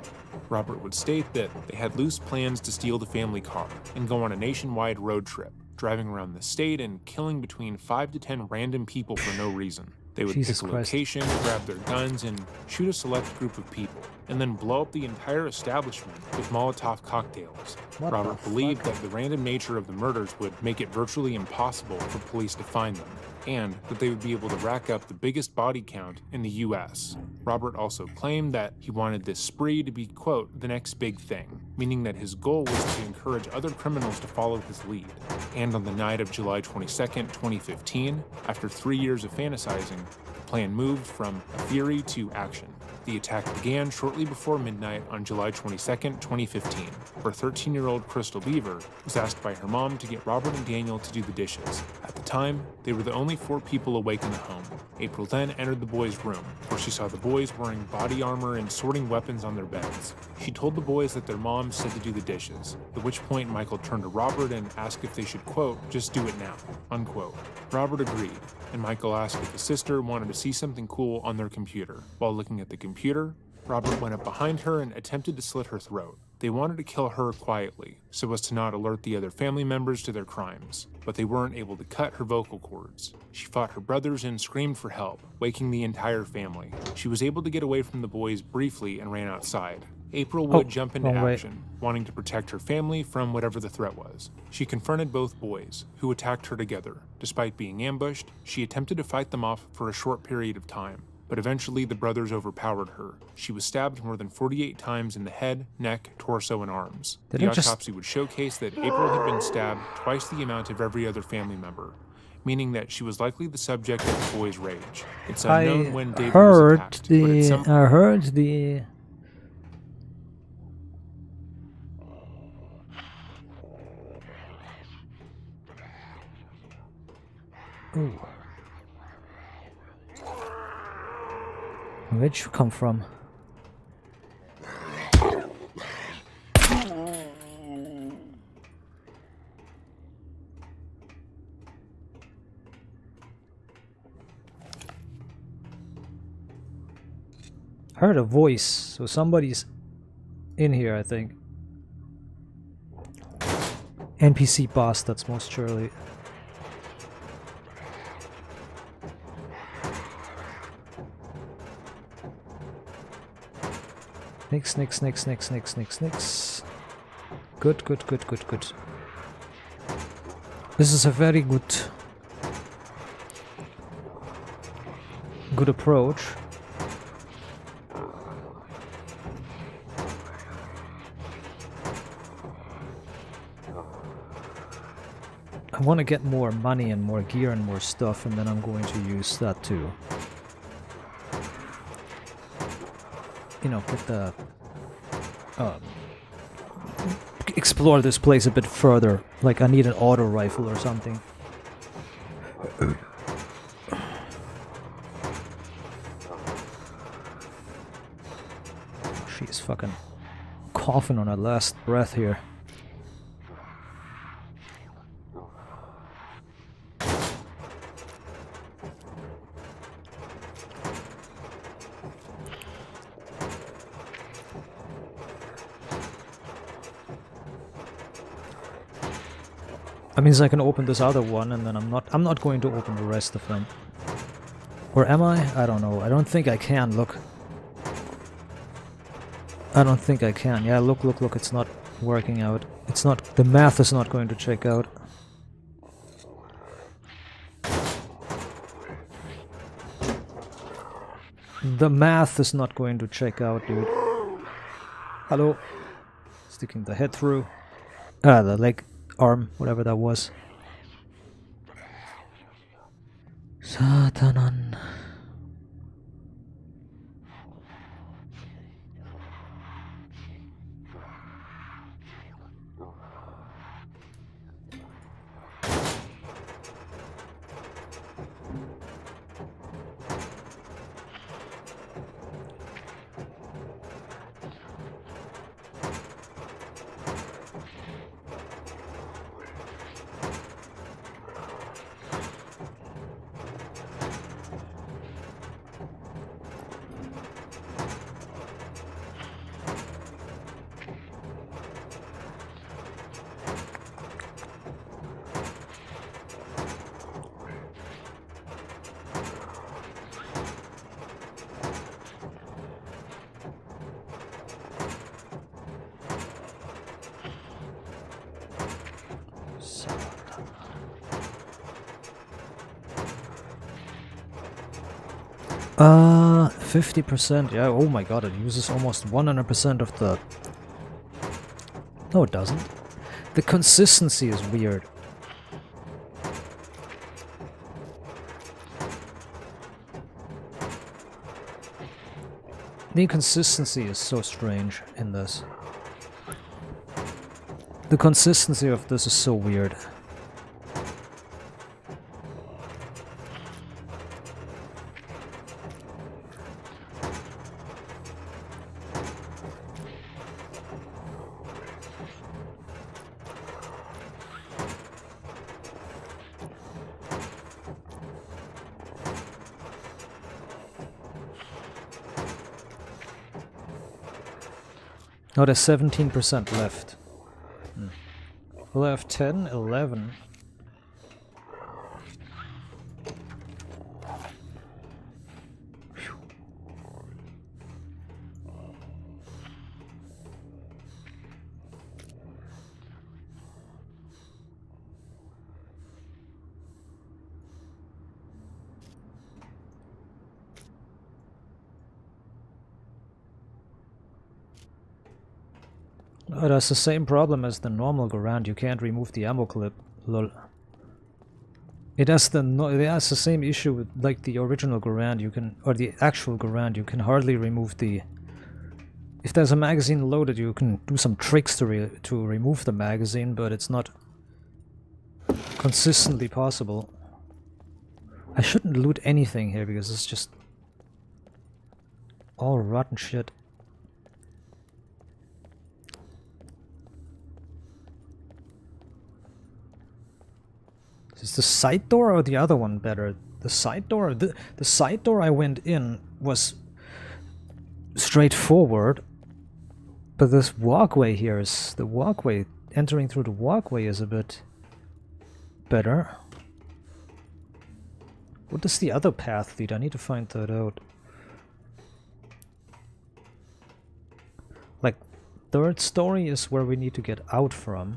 Robert would state that they had loose plans to steal the family car and go on a nationwide road trip, driving around the state and killing between 5 to 10 random people for no reason. They would Jesus pick a Christ. location, grab their guns, and shoot a select group of people, and then blow up the entire establishment with Molotov cocktails. What Robert the believed fuck? that the random nature of the murders would make it virtually impossible for police to find them, and that they would be able to rack up the biggest body count in the US. Robert also claimed that he wanted this spree to be, quote, the next big thing, meaning that his goal was to encourage other criminals to follow his lead. And on the night of July 22nd, 2015, after 3 years of fantasizing, the plan moved from a theory to action. The attack began shortly before midnight on July 22nd, 2015, where 13-year-old Crystal Beaver was asked by her mom to get Robert and Daniel to do the dishes. At the time, they were the only 4 people awake in the home. April then entered the boys' room, where she saw the boys wearing body armor and sorting weapons on their beds. She told the boys that their mom said to do the dishes, at which point Michael turned to Robert and asked if they should, quote, just do it now, unquote. Robert agreed, and Michael asked if his sister wanted to see something cool on their computer. While looking at the computer, Robert went up behind her and attempted to slit her throat. They wanted to kill her quietly, so as to not alert the other family members to their crimes, but they weren't able to cut her vocal cords. She fought her brothers and screamed for help, waking the entire family. She was able to get away from the boys briefly and ran outside. April would jump into wrong way. action, wanting to protect her family from whatever the threat was. She confronted both boys, who attacked her together. Despite being ambushed, she attempted to fight them off for a short period of time, but eventually the brothers overpowered her. She was stabbed more than 48 times in the head, neck, torso, and arms. Did The I just- autopsy would showcase that April had been stabbed twice the amount of every other family member, meaning that she was likely the subject of the boys' rage. It's unknown when David was heard attacked, but at some I heard the... Ooh. Where'd you come from? Heard a voice, so somebody's in here, I think. NPC boss, that's most surely. Nix, nix, nix, nix, nix, nix, nix. Good, good, good, good, good. This is a very good approach. I want to get more money and more gear and more stuff, and then I'm going to use that too. You know, get the... explore this place a bit further. Like, I need an auto rifle or something. She's fucking coughing on her last breath here. That means I can open this other one, and then I'm not going to open the rest of them. Or am I? I don't know. I don't think I can. Look. I don't think I can. Yeah, look, look, look. It's not working out. It's not. The math is not going to check out. The math is not going to check out, dude. Hello. Sticking the head through. The leg, arm, whatever that was. Satanan. 50%. Yeah, oh my god, it uses almost 100% of the... No, it doesn't. The consistency is weird. The inconsistency is so strange in this. The consistency of this is so weird. Now there's 17% left. We'll have 10, 11. Oh, that's the same problem as the normal Garand. You can't remove the ammo clip. Lol. It has the same issue with like the original Garand. You can, or the actual Garand. You can hardly remove the. If there's a magazine loaded, you can do some tricks to remove the magazine, but it's not consistently possible. I shouldn't loot anything here because it's just all rotten shit. Is the side door or the other one better? The side door? The side door I went in was straightforward, but this walkway here is... the walkway, entering through the walkway is a bit better. What does the other path lead? I need to find that out. Like, third story is where we need to get out from.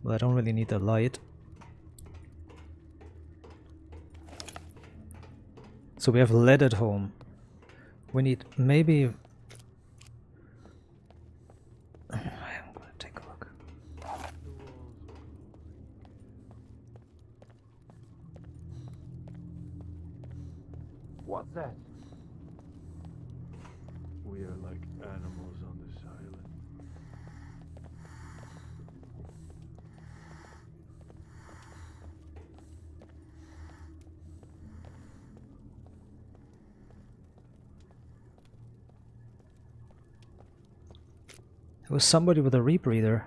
Well, I don't really need the light. So we have lead at home. We need maybe... I'm gonna take a look. What's that? We are like animals on this island. There was somebody with a rebreather.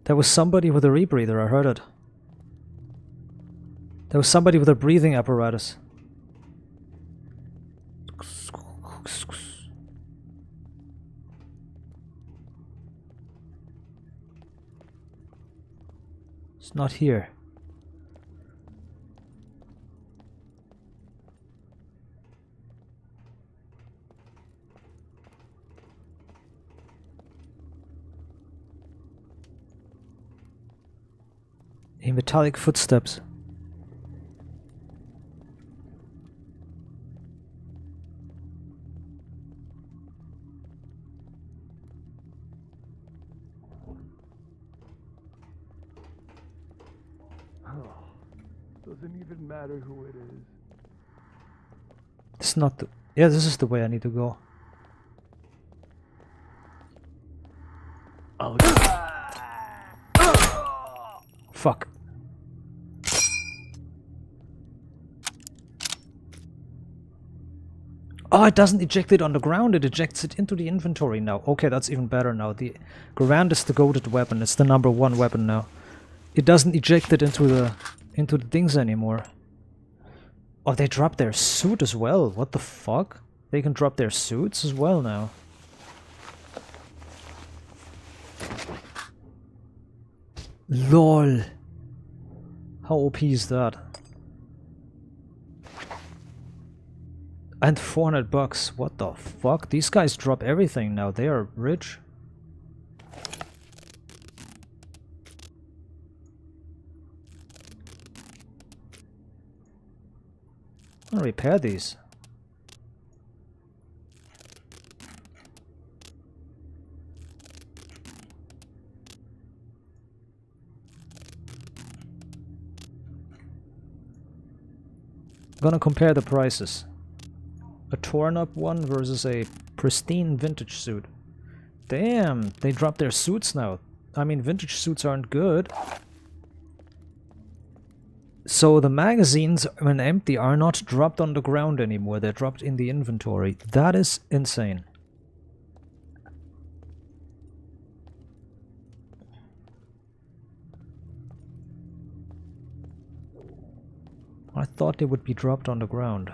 There was somebody with a rebreather, I heard it. There was somebody with a breathing apparatus. It's not here. In metallic footsteps. Doesn't even matter who it is. It's not the... yeah, this is the way I need to go. I'll Fuck. Oh, it doesn't eject it on the ground, it ejects it into the inventory now. Okay, that's even better now. The Garand is the goated weapon, it's the #1 weapon now. It doesn't eject it into the things anymore. Oh, they drop their suit as well. What the fuck? They can drop their suits as well now. LOL. How OP is that? And 400 bucks. What the fuck? These guys drop everything now. They are rich. I'll repair these. Gonna compare the prices. A torn up one versus a pristine vintage suit. Damn, they dropped their suits now. I mean, vintage suits aren't good. So the magazines, when empty, are not dropped on the ground anymore. They're dropped in the inventory. That is insane. I thought they would be dropped on the ground.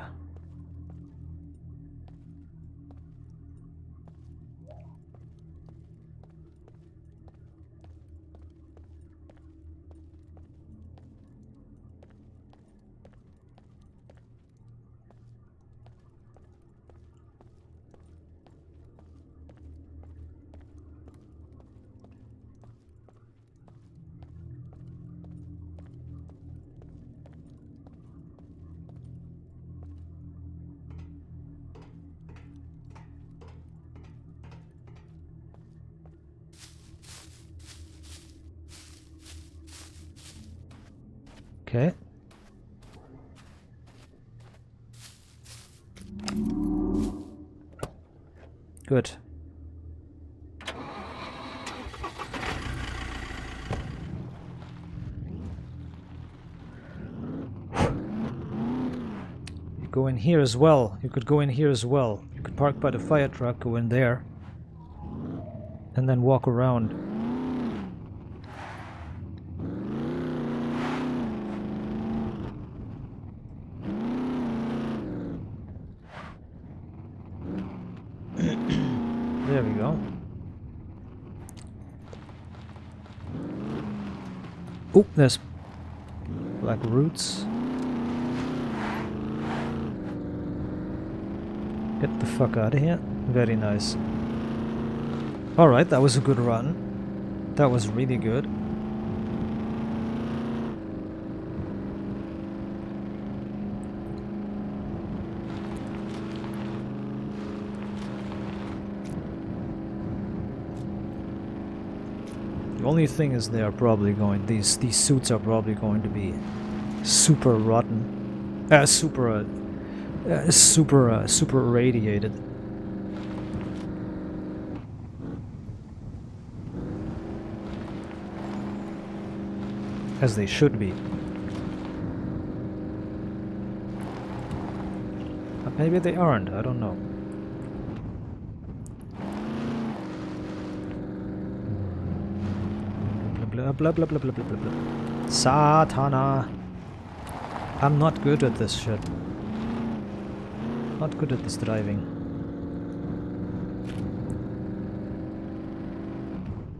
Okay. Good. You go in here as well. You could go in here as well. You could park by the fire truck, go in there, and then walk around. There we go. Oh, there's black roots. Get the fuck out of here. Very nice. Alright, that was a good run. That was really good. The only thing is they are probably going, these suits are probably going to be super rotten. Super irradiated. As they should be. But maybe they aren't, I don't know. Blah blah blah blah blah blah blah blah. Satana. I'm not good at this shit. Not good at this driving.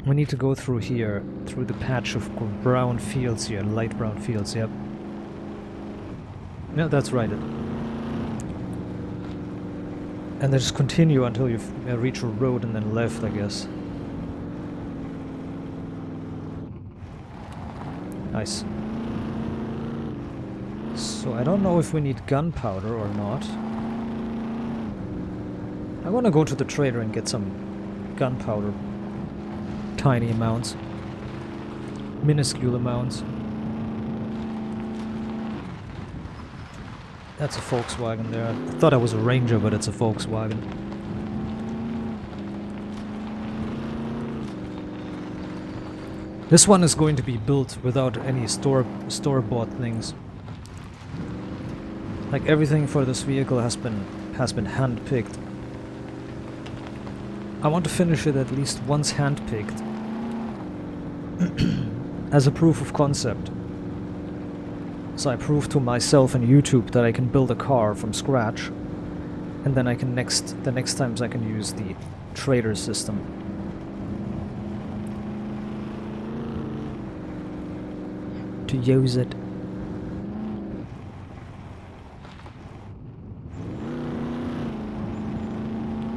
We need to go through here, through the patch of brown fields here, light brown fields, yep. Yeah, that's right. And then just continue until you reach a road and then left, I guess. Nice. So I don't know if we need gunpowder or not. I want to go to the trader and get some gunpowder. Tiny amounts. Minuscule amounts. That's a Volkswagen there. I thought I was a Ranger, but it's a Volkswagen. This one is going to be built without any store-bought things. Like everything for this vehicle has been hand-picked. I want to finish it at least once hand-picked. As a proof of concept. So I prove to myself and YouTube that I can build a car from scratch. And then I can the next times I can use the trader system. To use it.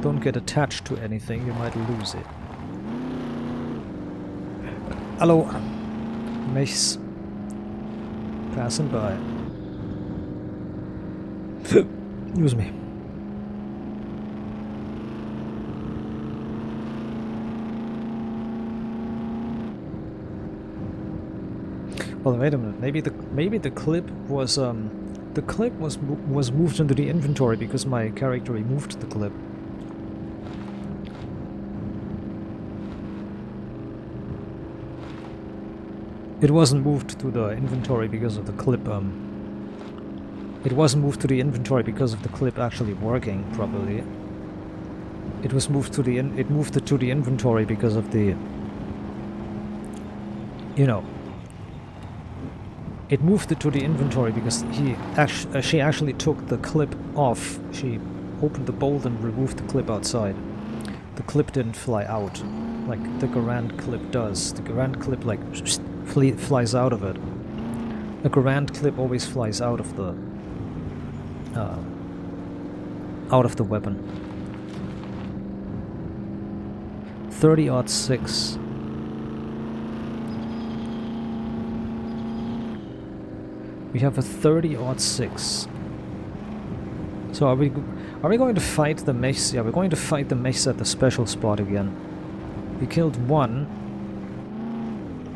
don't get attached to anything, you might lose it. Hello, Mechs passing by. Excuse me. Well, wait a minute. Maybe the clip was moved into the inventory because my character removed the clip. It wasn't moved to the inventory because of the clip. It wasn't moved to the inventory because of the clip actually working properly. It was moved to it moved it to the inventory because of the, you know. It moved it to the inventory because she actually took the clip off. She opened the bolt and removed the clip outside. The clip didn't fly out like the Garand clip does. The Garand clip like flies out of it. A Garand clip always flies out of the weapon. 30-06. We have a 30-06. So are we going to fight the mechs? Yeah, we're going to fight the mechs at the special spot again. We killed one.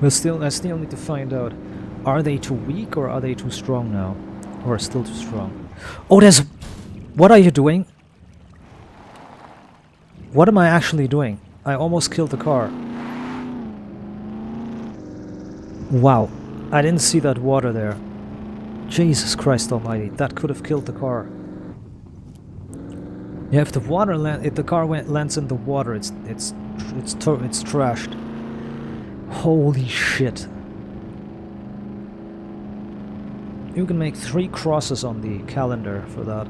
I still need to find out, are they too weak or are they too strong now? Or still too strong? Oh, what are you doing? What am I actually doing? I almost killed the car. Wow. I didn't see that water there. Jesus Christ almighty, that could have killed the car. Yeah, if the car lands in the water, it's trashed. Holy shit. You can make 3 crosses on the calendar for that.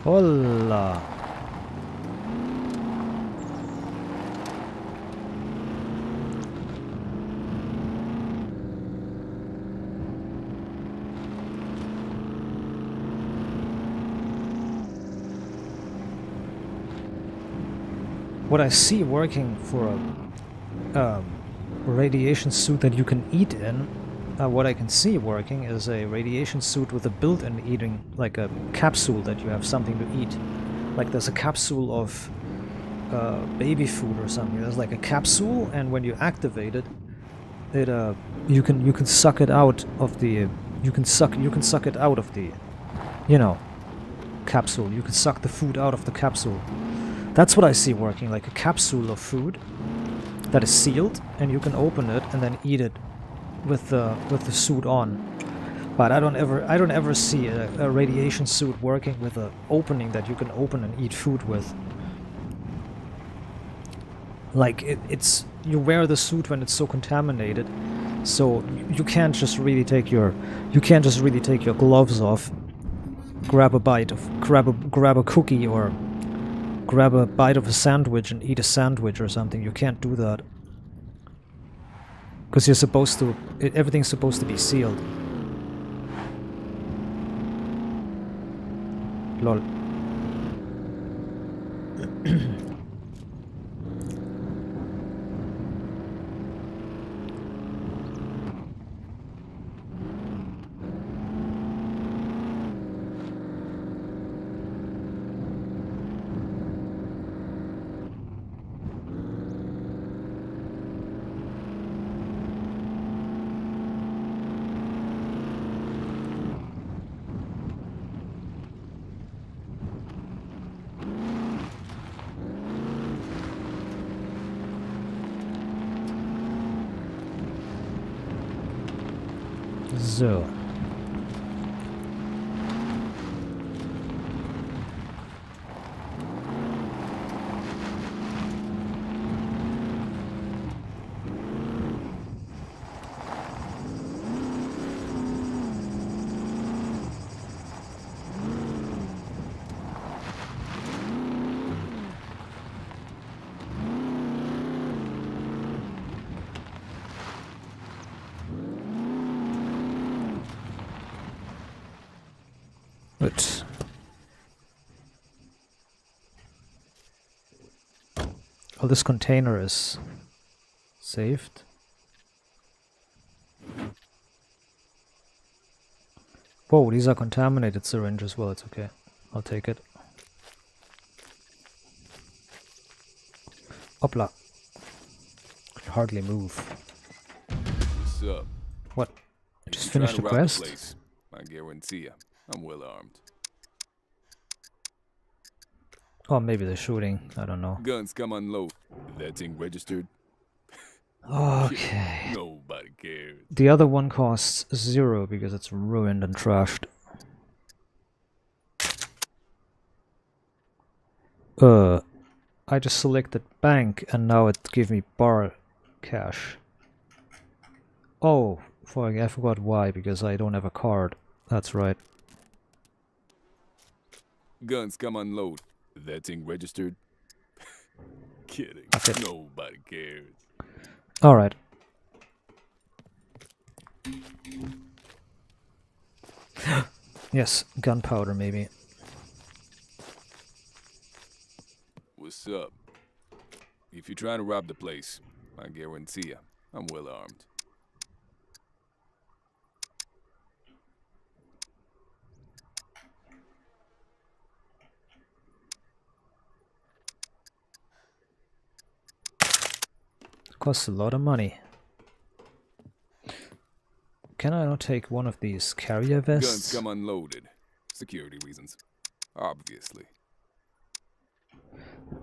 Hola. What I see working for a radiation suit that you can eat in, what I can see working is a radiation suit with a built-in eating, like a capsule that you have something to eat. Like there's a capsule of baby food or something. There's like a capsule, and when you activate it, you can suck it out of the you can suck it out of the, you know, capsule. You can suck the food out of the capsule. That's what I see working, like a capsule of food that is sealed, and you can open it and then eat it with the suit on. But I don't ever see a radiation suit working with an opening that you can open and eat food with. Like it's you wear the suit when it's so contaminated, so you can't just really take your gloves off, grab a cookie or grab a bite of a sandwich and eat a sandwich or something. You can't do that. Because you're supposed to... everything's supposed to be sealed. Lol. So. But oh, this container is saved. Whoa, these are contaminated syringes. Well, it's okay. I'll take it. Hopla. Could hardly move. What's up? What? If Just you finished the trying to rob quest? place, I guarantee you, I'm well armed. Oh, maybe they're shooting. I don't know. Guns come unload. That thing registered. Okay. Nobody cares. The other one costs 0 because it's ruined and trashed. I just selected bank and now it gave me bar cash. Oh, I forgot why, because I don't have a card. That's right. Guns come unload. That thing registered. Kidding. Okay. Nobody cares. Alright. Yes, gunpowder maybe. What's up? If you're trying to rob the place, I guarantee you, I'm well armed. Costs a lot of money. Can I not take one of these carrier vests? Guns come unloaded. Security reasons. Obviously.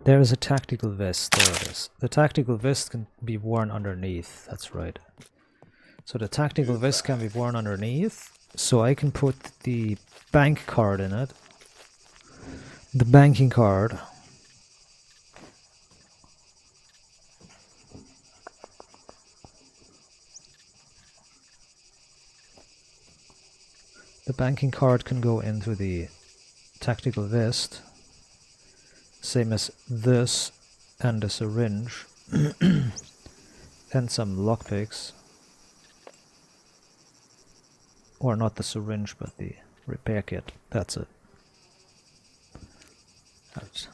There is a tactical vest. There it is. The tactical vest can be worn underneath. That's right. So the tactical vest can be worn underneath. So I can put the bank card in it. The banking card. The banking card can go into the tactical vest. Same as this and a syringe. And some lockpicks. Or not the syringe, but the repair kit. That's it. That's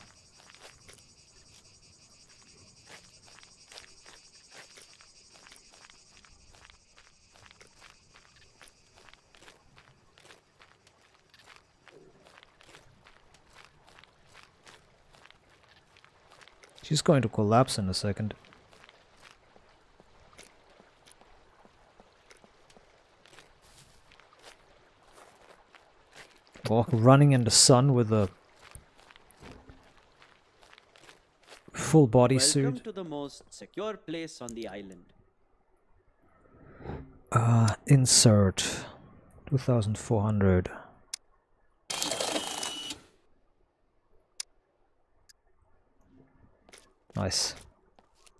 She's going to collapse in a second. Walk running in the sun with a full body Welcome suit. to the most secure place on the island. Insert 2,400. Nice.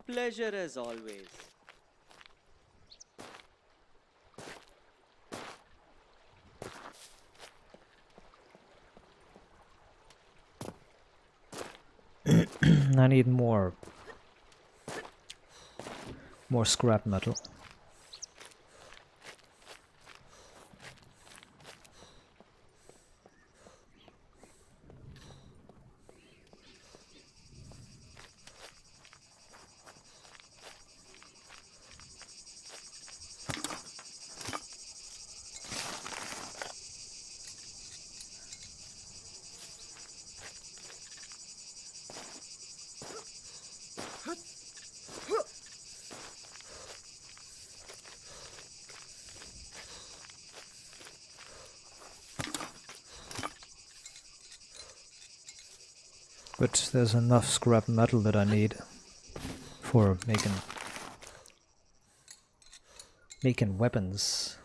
Pleasure as always. I need more scrap metal. But there's enough scrap metal that I need for making weapons.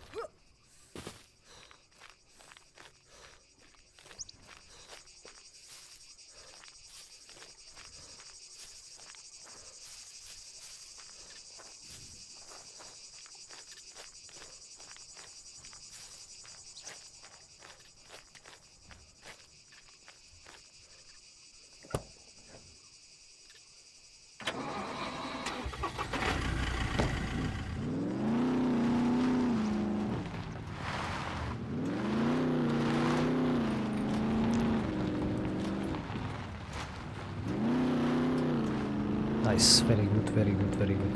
Nice, very good, very good, very good.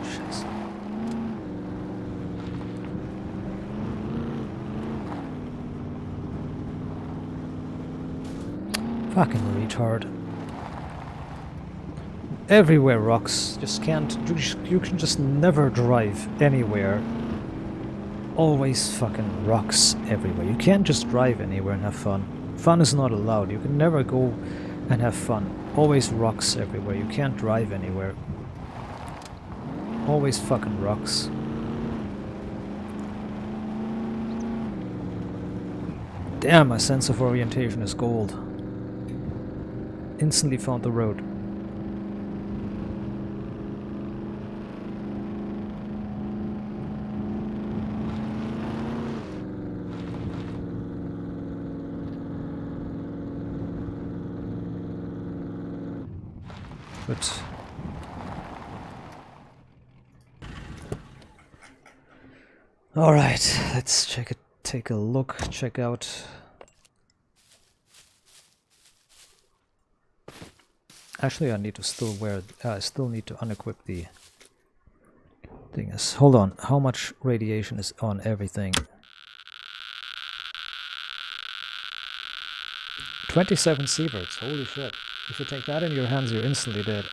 Scheiße. Fucking retard. Everywhere rocks. Just can't. You can just never drive anywhere. Always fucking rocks everywhere. You can't just drive anywhere and have fun. Fun is not allowed. You can never go and have fun. Always rocks everywhere. You can't drive anywhere. Always fucking rocks. Damn, my sense of orientation is gold. Instantly found the road. But all right, let's take a look, check out. Actually, I need to still wear. I still need to unequip the thing. Hold on, how much radiation is on everything? 27 sieverts. Holy shit! If you take that in your hands, you're instantly dead.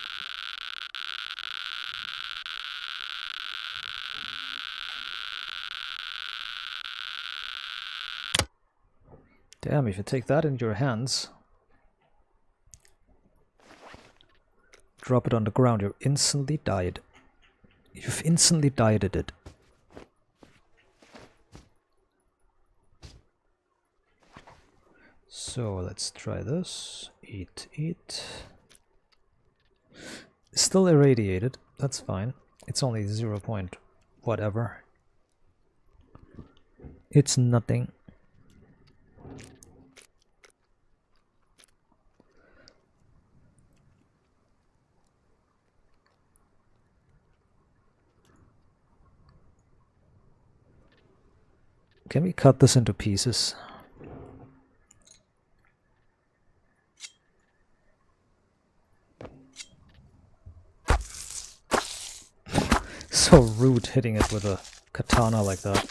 Damn, if you take that in your hands, drop it on the ground, you're instantly died. You've instantly died at it. So let's try this. Eat. Still irradiated, that's fine. It's only 0 point whatever. It's nothing. Can we cut this into pieces? So rude hitting it with a katana like that.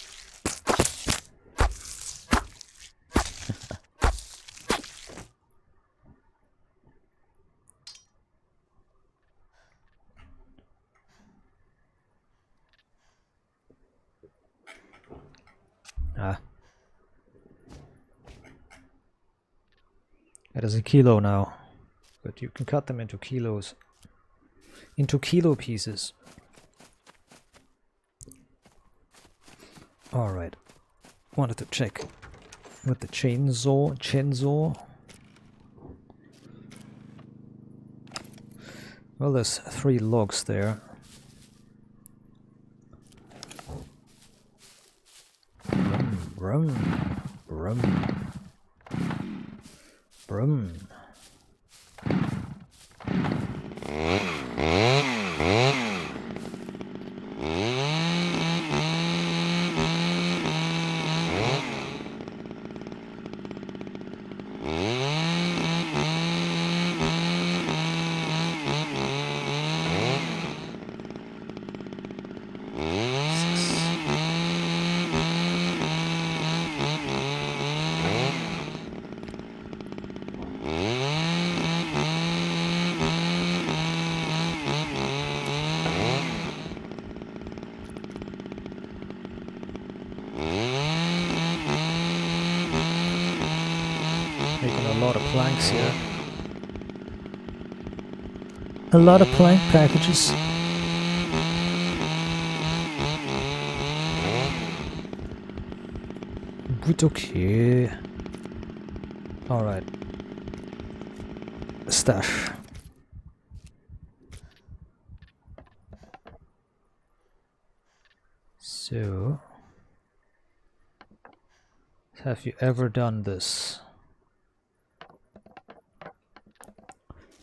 Ah. It is a kilo now. But you can cut them into kilos. Into kilo pieces. Alright. Wanted to check with the chainsaw. Well, there's 3 logs there. Brum. Making a lot of planks here. A lot of plank packages. But okay. Alright. Stash. So, have you ever done this?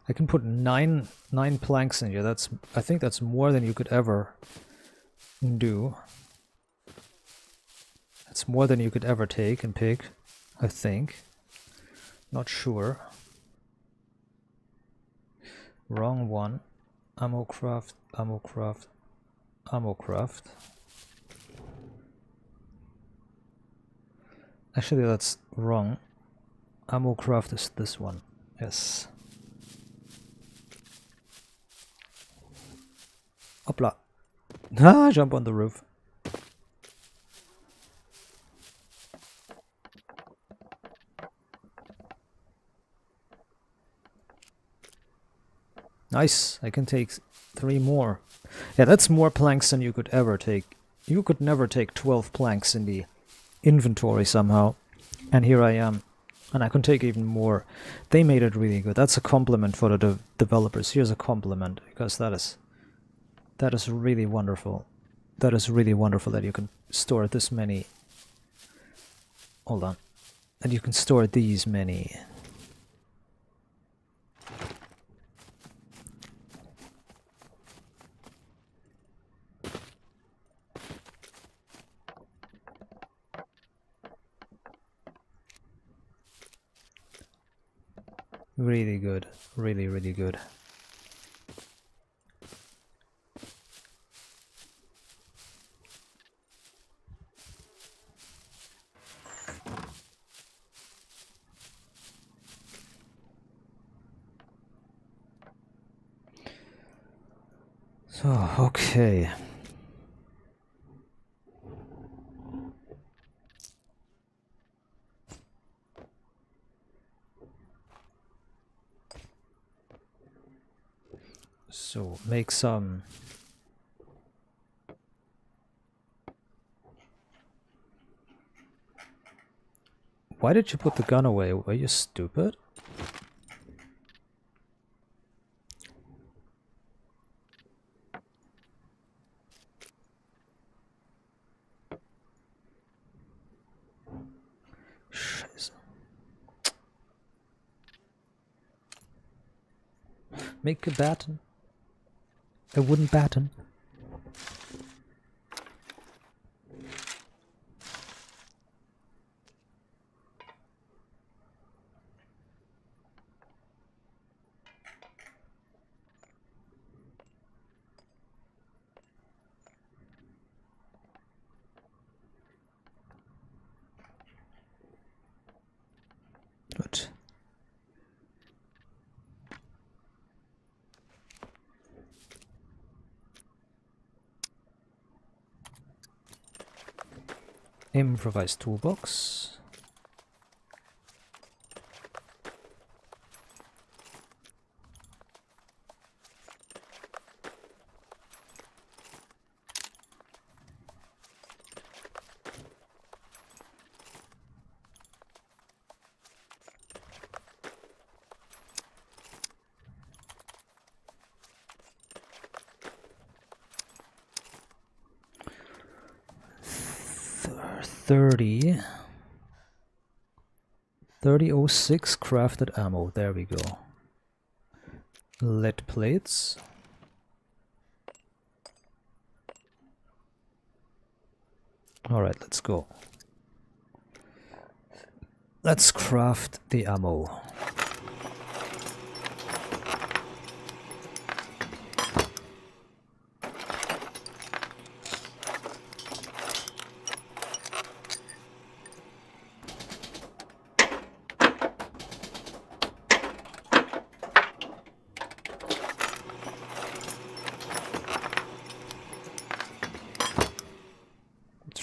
I can put nine planks in here. I think that's more than you could ever do. That's more than you could ever take and pick, I think. Not sure. Wrong one. Ammo craft, ammo craft, ammo craft. Actually, that's wrong. Ammo craft is this one. Yes. Hopla. Ah, jump on the roof. Nice, I can take 3 more. Yeah, that's more planks than you could ever take. You could never take 12 planks in the inventory somehow. And here I am. And I can take even more. They made it really good. That's a compliment for the developers. Here's a compliment, because that is really wonderful. That is really wonderful that you can store this many. Hold on. And you can store these many. Really good. Really, really good. So, okay. So, make some... Why did you put the gun away? Were you stupid? Scheiße. Make a baton. A wooden baton. Good. Improvised toolbox. Th 30. 3006 crafted ammo. There we go. Lead plates. Alright, let's go. Let's craft the ammo.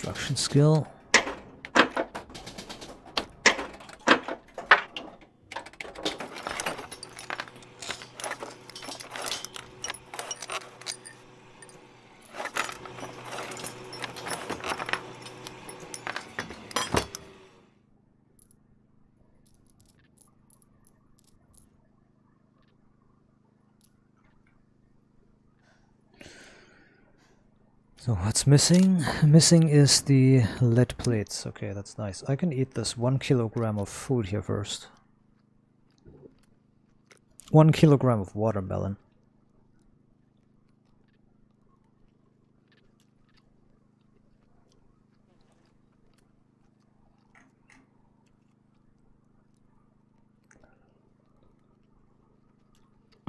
Construction skill. So what's missing? Missing is the lead plates. Okay, that's nice. I can eat this 1 kilogram of food here first. 1 kilogram of watermelon.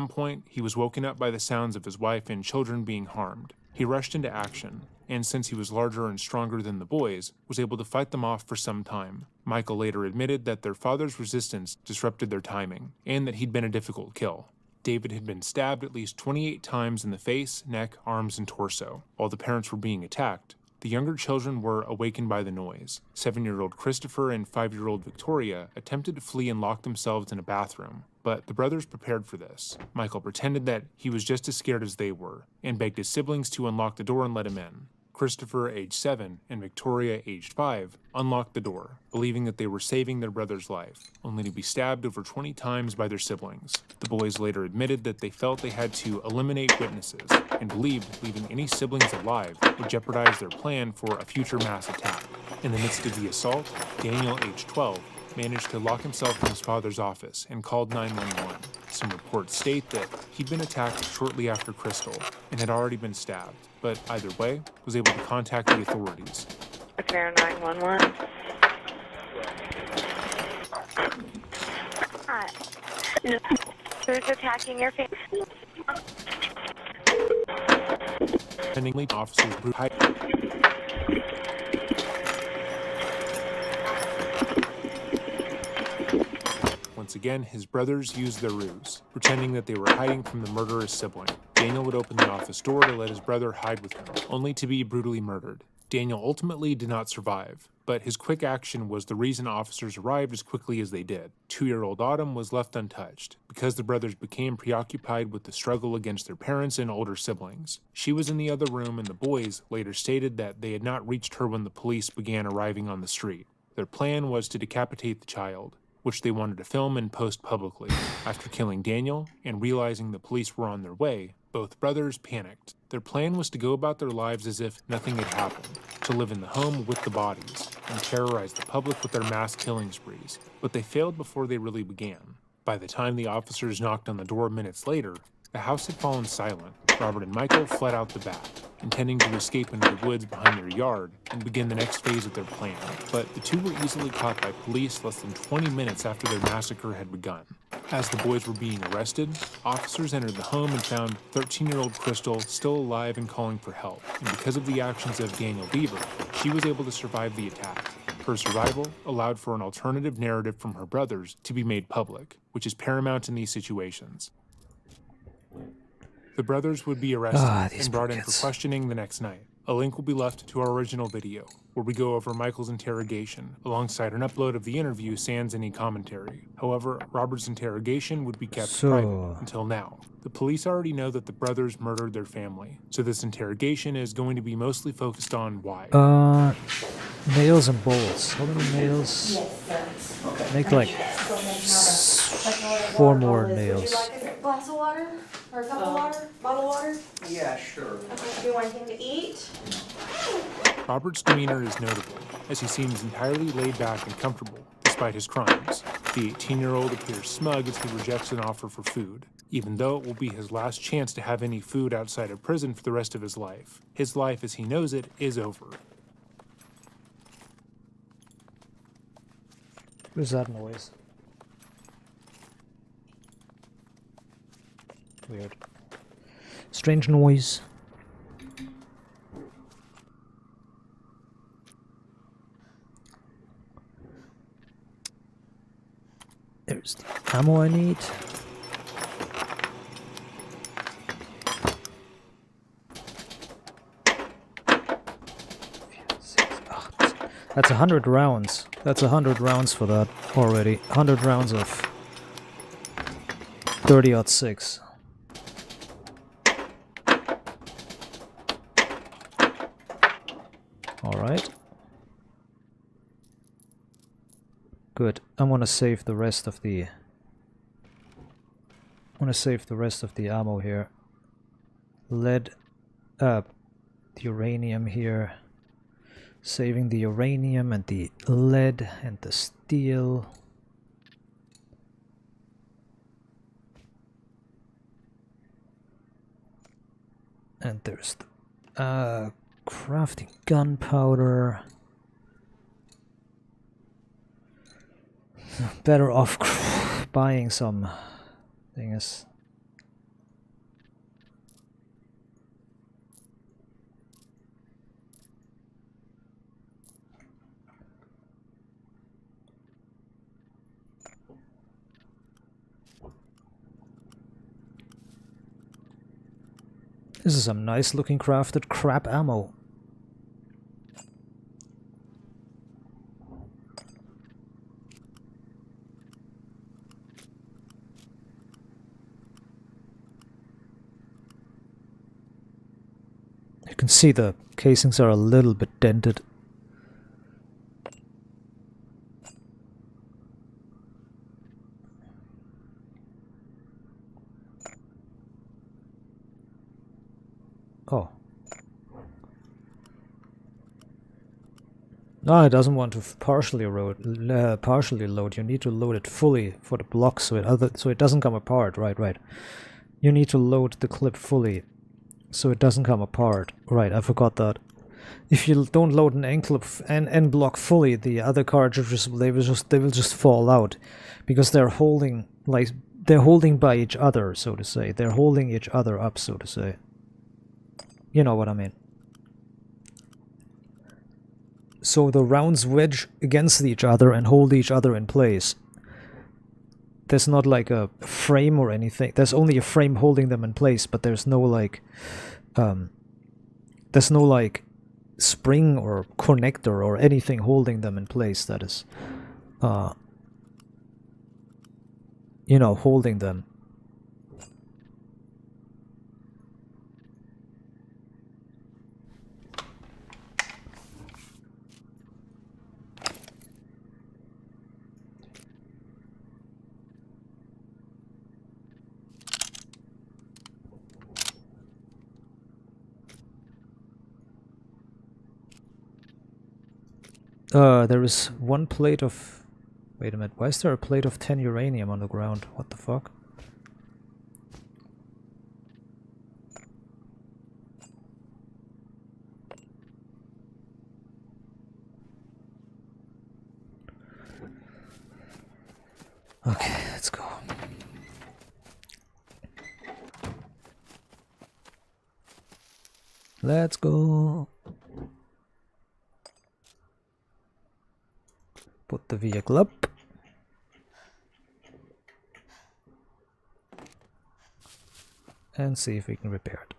some point, he was woken up by the sounds of his wife and children being harmed. He rushed into action, and since he was larger and stronger than the boys, was able to fight them off for some time. Michael later admitted that their father's resistance disrupted their timing, and that he'd been a difficult kill. David had been stabbed at least 28 times in the face, neck, arms, and torso. While the parents were being attacked, the younger children were awakened by the noise. 7-year-old Christopher and 5-year-old Victoria attempted to flee and lock themselves in a bathroom, but the brothers prepared for this. Michael pretended that he was just as scared as they were, and begged his siblings to unlock the door and let him in. Christopher, age 7, and Victoria, aged 5, unlocked the door, believing that they were saving their brother's life, only to be stabbed over 20 times by their siblings. The boys later admitted that they felt they had to eliminate witnesses, and believed leaving any siblings alive would jeopardize their plan for a future mass attack. In the midst of the assault, Daniel, age 12, managed to lock himself in his father's office and called 911. Some reports state that he'd been attacked shortly after Crystal and had already been stabbed, but either way, was able to contact the authorities. Air 911. Hi. Who's attacking your family? Pendingly, officers Once again, his brothers used their ruse, pretending that they were hiding from the murderous sibling. Daniel would open the office door to let his brother hide with him, only to be brutally murdered. Daniel ultimately did not survive, but his quick action was the reason officers arrived as quickly as they did. 2-year-old Autumn was left untouched, because the brothers became preoccupied with the struggle against their parents and older siblings. She was in the other room, and the boys later stated that they had not reached her when the police began arriving on the street. Their plan was to decapitate the child, which they wanted to film and post publicly. After killing Daniel and realizing the police were on their way, both brothers panicked. Their plan was to go about their lives as if nothing had happened, to live in the home with the bodies, and terrorize the public with their mass killing sprees. But they failed before they really began. By the time the officers knocked on the door minutes later, the house had fallen silent. Robert and Michael fled out the back, intending to escape into the woods behind their yard and begin the next phase of their plan. But the two were easily caught by police less than 20 minutes after their massacre had begun. As the boys were being arrested, officers entered the home and found 13-year-old Crystal still alive and calling for help. And because of the actions of Daniel Beaver, she was able to survive the attack. Her survival allowed for an alternative narrative from her brothers to be made public, which is paramount in these situations. The brothers would be arrested and brought in for questioning the next night. A link will be left to our original video, where we go over Michael's interrogation, alongside an upload of the interview sans any commentary. However, Robert's interrogation would be kept private until now. The police already know that the brothers murdered their family, so this interrogation is going to be mostly focused on why. Nails and bolts. How many nails? Make like 4 more nails. Glass of water? Or a cup of water? Bottle of water? Yeah, sure. Okay, do you want anything to eat? Robert's demeanor is notable, as he seems entirely laid back and comfortable, despite his crimes. The 18-year-old appears smug as he rejects an offer for food, even though it will be his last chance to have any food outside of prison for the rest of his life. His life, as he knows it, is over. What is that noise? Weird. Strange noise. There's the ammo I need. That's 100 rounds. That's 100 rounds for that already. 100 rounds of 30-06. Alright. Good. I want to save the rest of the ammo here. Lead the uranium here. Saving the uranium and the lead and the steel. And there's the crafting gunpowder. Better off buying some things. This is some nice looking crafted crap ammo. You can see the casings are a little bit dented. Oh. No, it doesn't want to partially load. You need to load it fully for the block so it doesn't come apart. Right. You need to load the clip fully so it doesn't come apart. Right, I forgot that. If you don't load an end block fully, the other cartridges they will just fall out because they're holding by each other, so to say. They're holding each other up, so to say. You know what I mean. So the rounds wedge against each other and hold each other in place. There's not like a frame or anything. There's only a frame holding them in place, but there's no like spring or connector or anything holding them in place that is you know, holding them. There is one plate of... Wait a minute, why is there a plate of 10 uranium on the ground? What the fuck? Okay, let's go. Let's go. Put the vehicle up. And see if we can repair it.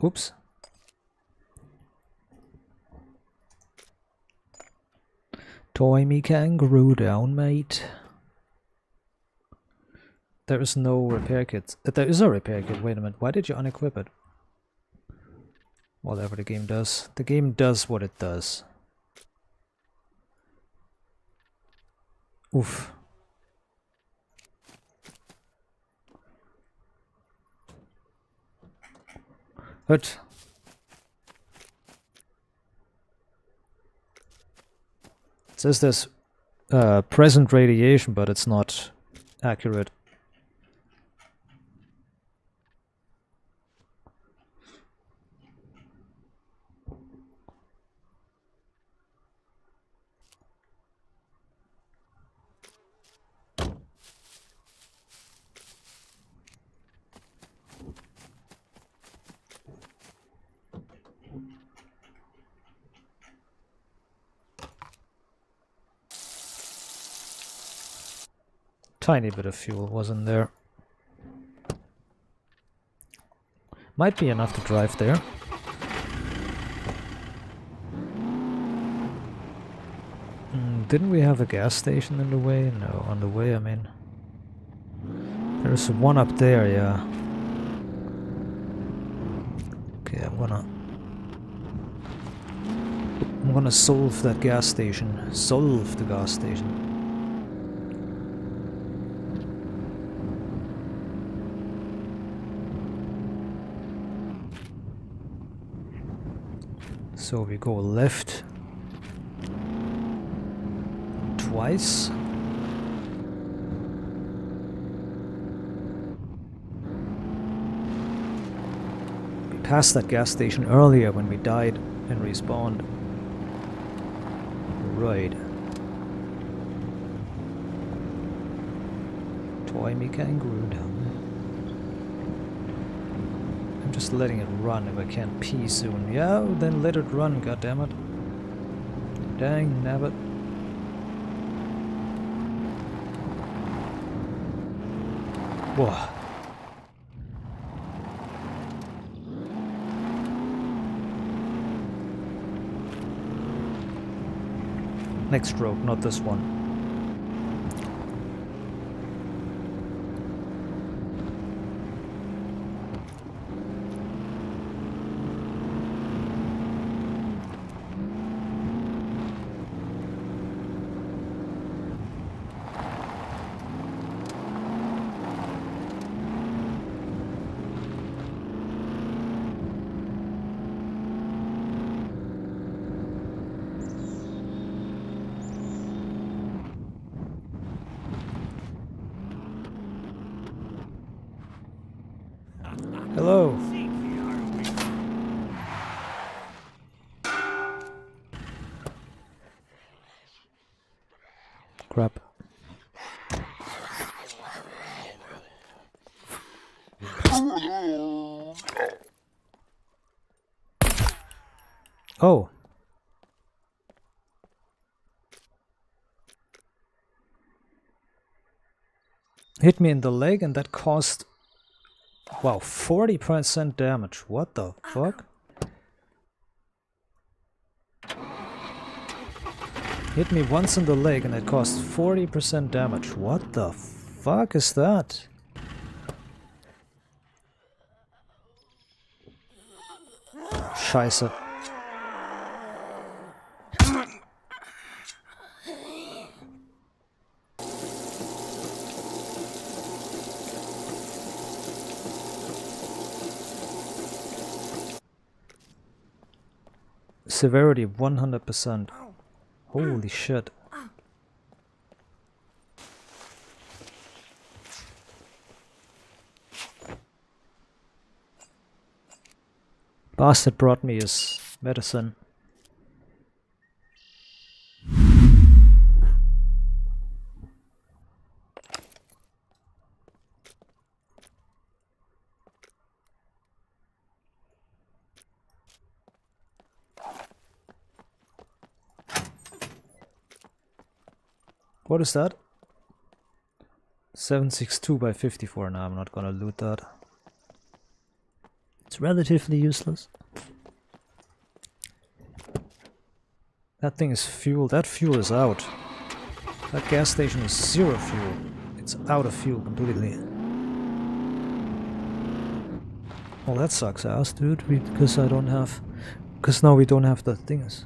Oops. Toy me kangaroo down, mate. There is no repair kit. There is a repair kit. Wait a minute. Why did you unequip it? Whatever the game does. The game does what it does. Oof. But it says there's present radiation, but it's not accurate. Tiny bit of fuel wasn't there. Might be enough to drive there. Didn't we have a gas station in the way? No, on the way I mean. There's one up there, yeah. Okay, I'm gonna solve that gas station. Solve the gas station. So we go left twice. We passed that gas station earlier when we died and respawned. Right. Toy me kangaroo down there. I'm just letting it run if I can't pee soon. Yeah, then let it run, goddammit. Dang nabbit. Whoa. Next stroke, not this one. Hello. Crap. Oh. Hit me in the leg and that caused, wow, 40% damage. What the fuck? Hit me once in the leg and it caused 40% damage. What the fuck is that? Scheiße. Severity 100%. Holy shit. Bastard brought me his medicine. What is that? 762 by 54. No, I'm not gonna loot that. It's relatively useless. That thing is fuel. That fuel is out. That gas station is zero fuel. It's out of fuel completely. Well, that sucks ass, dude. Because I don't have... Because now we don't have the things.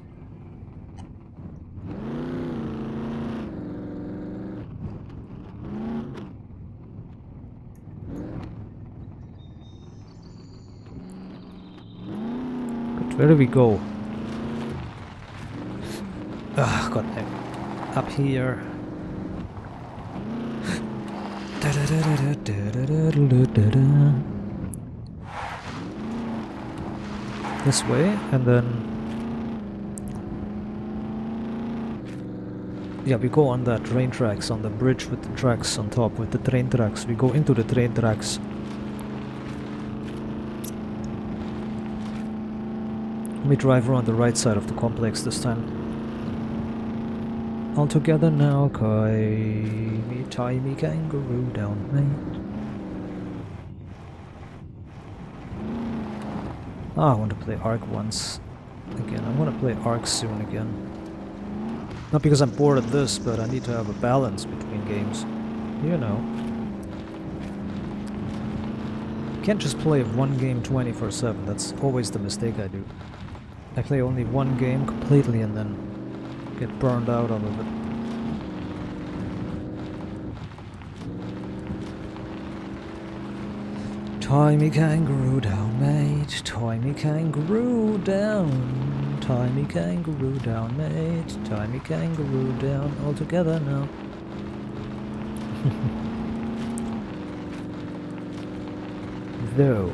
Where do we go? Ah, god damn. Up here. This way, and then... Yeah, we go on that train tracks, on the bridge with the tracks on top, with the train tracks. We go into the train tracks. We drive around the right side of the complex this time. All together now, tie me kangaroo down, mate. Ah, I want to play Ark once again. I want to play Ark soon again. Not because I'm bored of this, but I need to have a balance between games. You know. Can't just play one game 24/7. That's always the mistake I do. I play only one game completely and then get burned out of it. Tie me kangaroo down, mate. Tie me kangaroo down. Tie me kangaroo down, mate. Tie me kangaroo down. All together now. Though.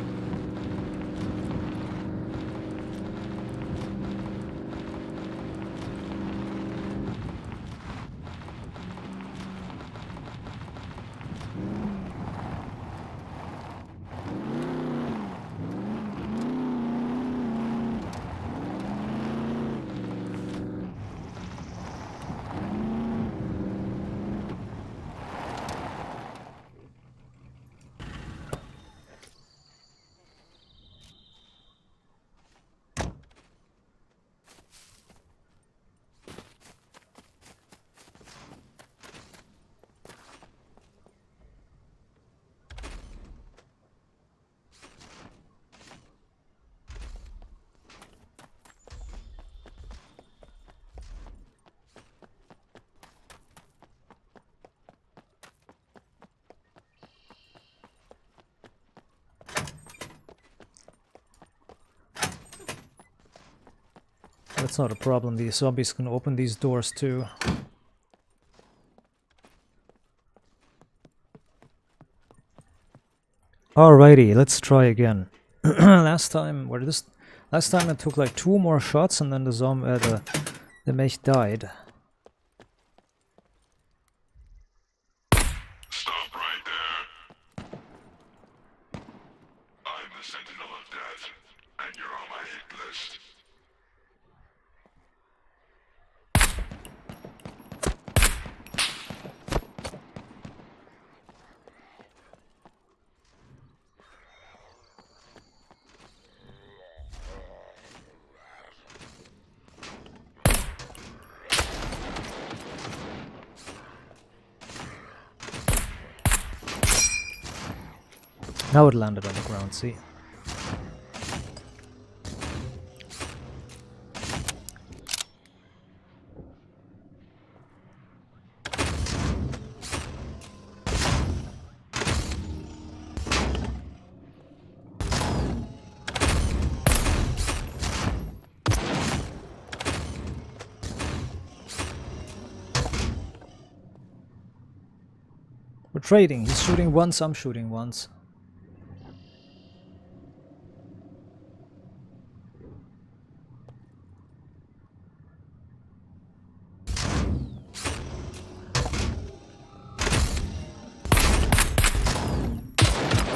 That's not a problem. These zombies can open these doors too. Alrighty, let's try again. Last time I took like 2 more shots and then the mech died. Stop right there. I'm the Sentinel of Death, and you're on my hit list. Now it landed on the ground, see? We're trading. He's shooting once, I'm shooting once.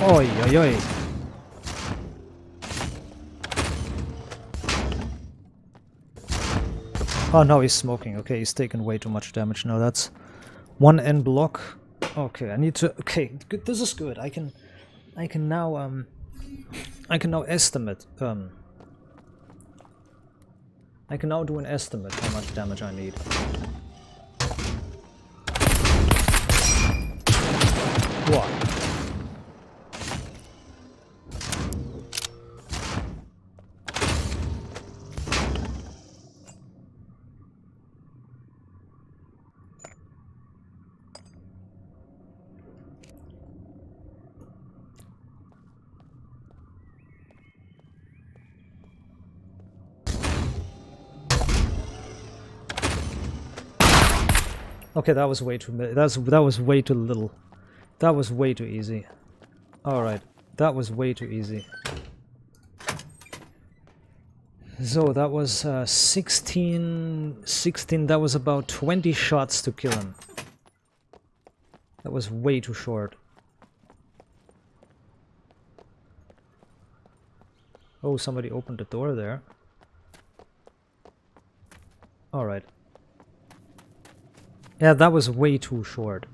Oi, oi, oi. Oh no, he's smoking. Okay, he's taken way too much damage now. That's 1 end block. Okay, I need to. Okay, good. This is good. I can now estimate. I can now do an estimate how much damage I need. What? Okay, that was way too. That was way too little. That was way too easy. All right, that was way too easy. So that was 16. That was about 20 shots to kill him. That was way too short. Oh, somebody opened the door there. All right. Yeah, that was way too short.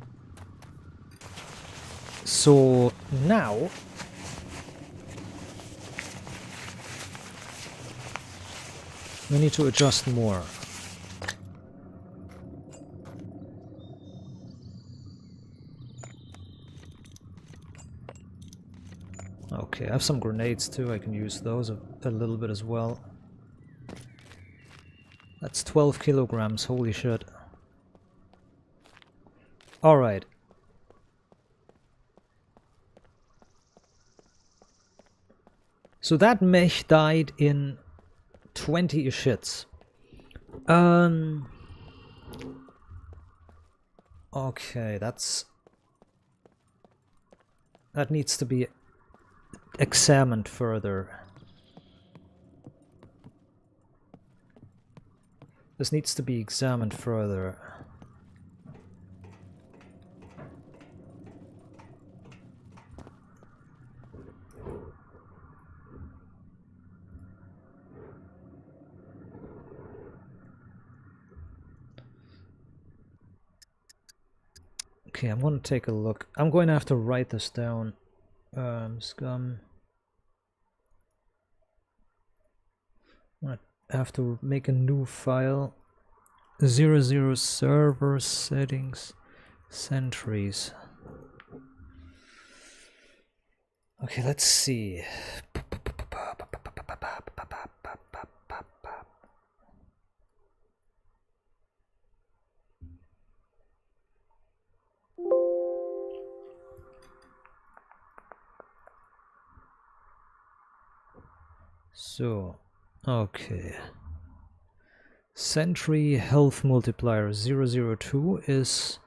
So now we need to adjust more. Okay, I have some grenades too. I can use those a little bit as well. That's 12 kilograms, holy shit. Alright. So that mech died in 20 shits. Okay, that needs to be examined further. This needs to be examined further. Okay, I'm going to take a look. I'm going to have to write this down. SCUM. I'm going to have to make a new file. 00 server settings sentries. Okay, let's see. So, okay. Sentry health multiplier 002 is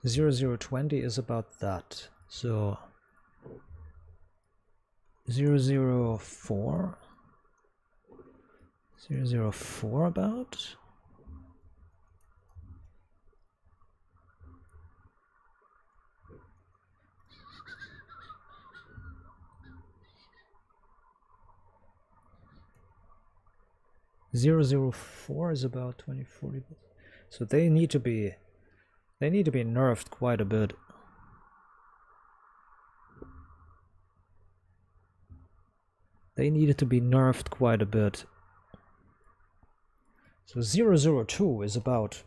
0020 is about that. So 004 004 about 004 is about 2040. So they need to be nerfed quite a bit. They needed to be nerfed quite a bit. So 002 is about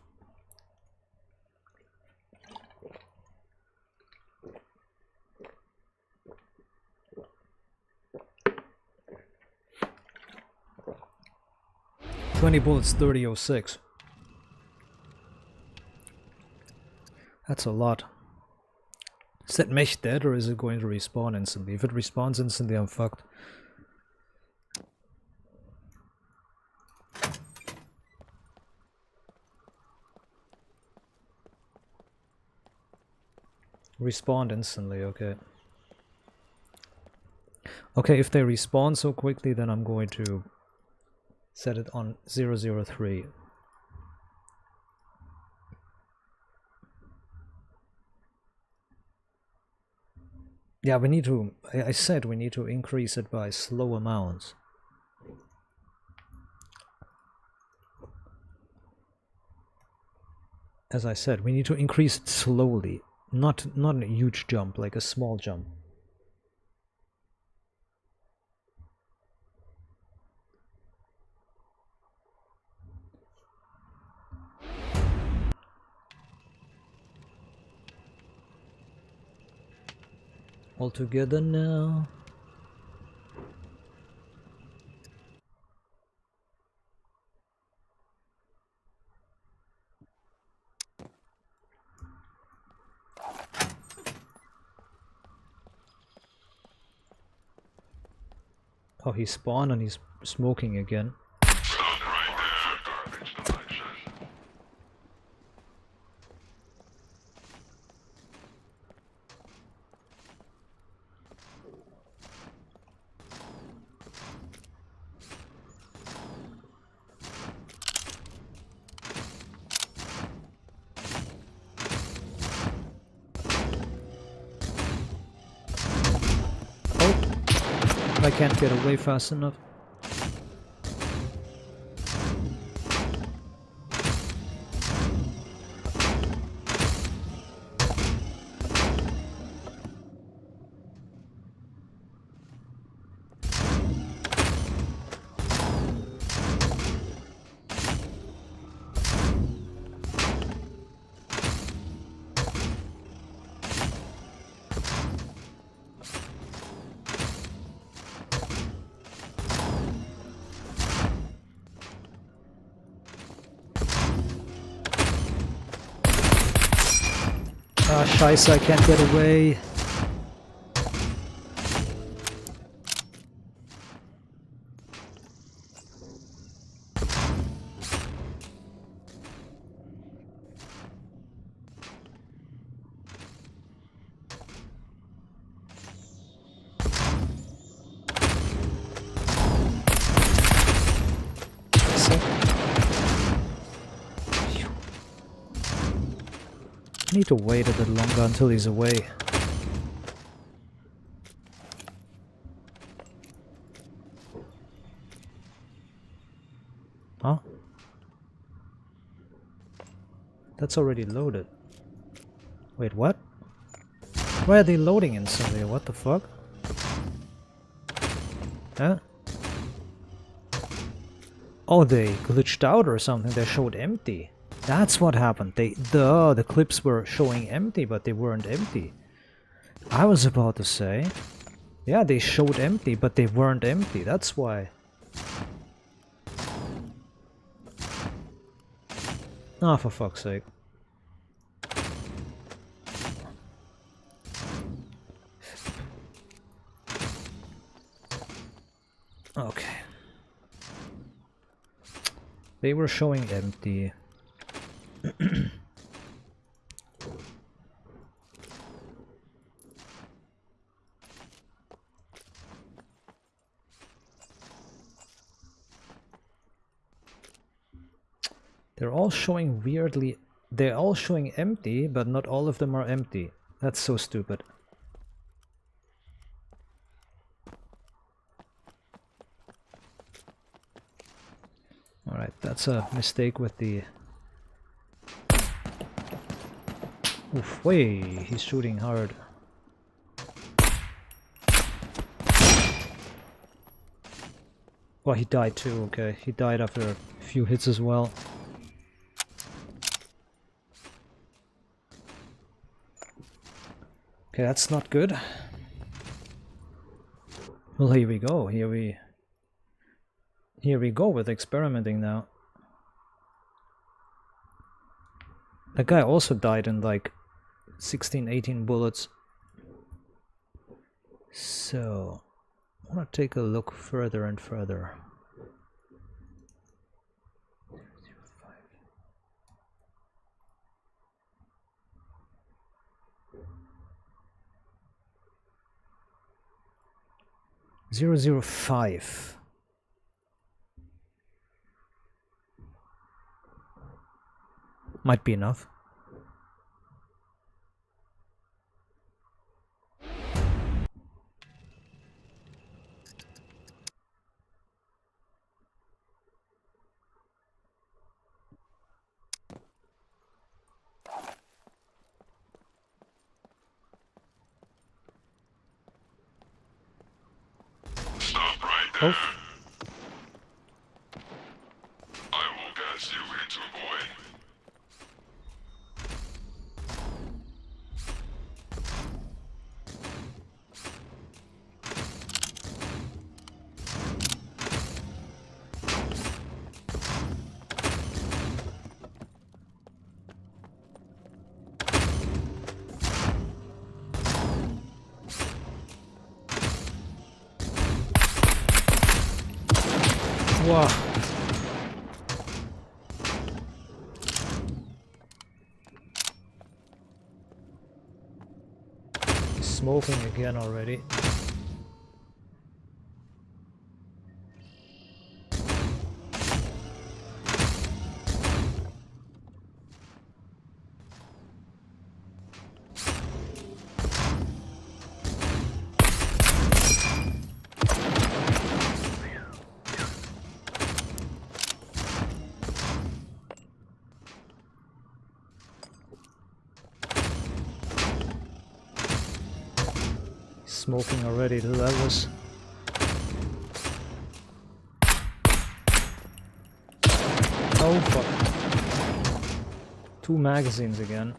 20 bullets, 3006. That's a lot. Is that mesh dead or is it going to respawn instantly? If it respawns instantly, I'm fucked. Respawned instantly, okay. Okay, if they respawn so quickly, then I'm going to set it on 003. Yeah, we need to, I said we need to increase it by slow amounts. As I said, we need to increase it slowly, not a huge jump, like a small jump. All together now. Oh, he spawned and he's smoking again. I can't get away fast enough. Ah, scheiße, I can't get away. I need to wait a bit longer until he's away. Huh? That's already loaded. Wait, what? Why are they loading instantly? What the fuck? Huh? Oh, they glitched out or something. They showed empty. That's what happened. The clips were showing empty, but they weren't empty. I was about to say, yeah, they showed empty, but they weren't empty. That's why. Ah, for fuck's sake. Okay. They were showing empty. They're all showing weirdly. They're all showing empty, but not all of them are empty. That's so stupid. Alright, that's a mistake with the... Oof, way, he's shooting hard. Well, he died too, okay. He died after a few hits as well. Okay, that's not good. Well, here we go. Here we go with experimenting now. That guy also died in like 16-18 bullets. So, I want to take a look further and further. Zero 005. Might be enough. Stop right there. I will gas you into void. Wow. He's smoking again already. Smoking already, that was... Oh fuck. 2 magazines again.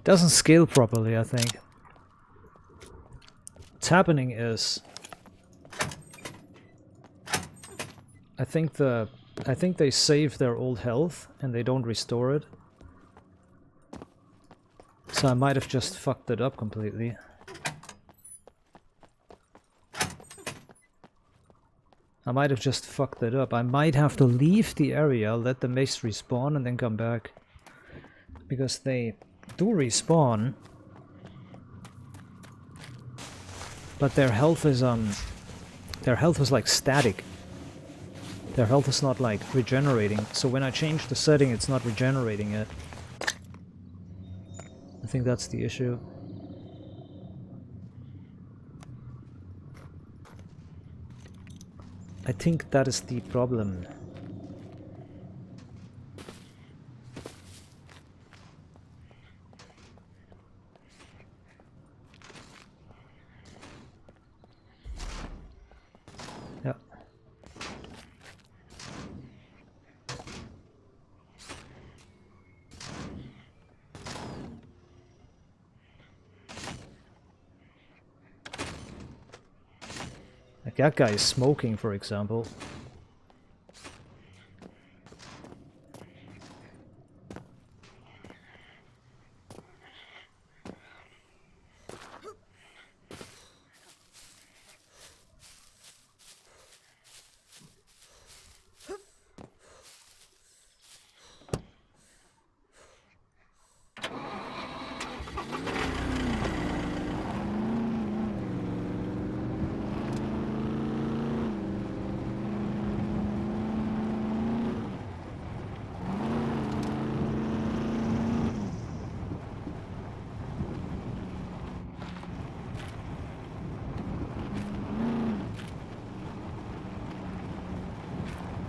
It doesn't scale properly, I think. What's happening is I think they save their old health and they don't restore it. So I might have just fucked it up completely. I might have just fucked it up. I might have to leave the area, let the mechs respawn and then come back. Because they do respawn. But their health is like static. Their health is not like regenerating. So when I change the setting, it's not regenerating it. I think that's the issue. I think that is the problem. Yeah. Like that guy is smoking, for example.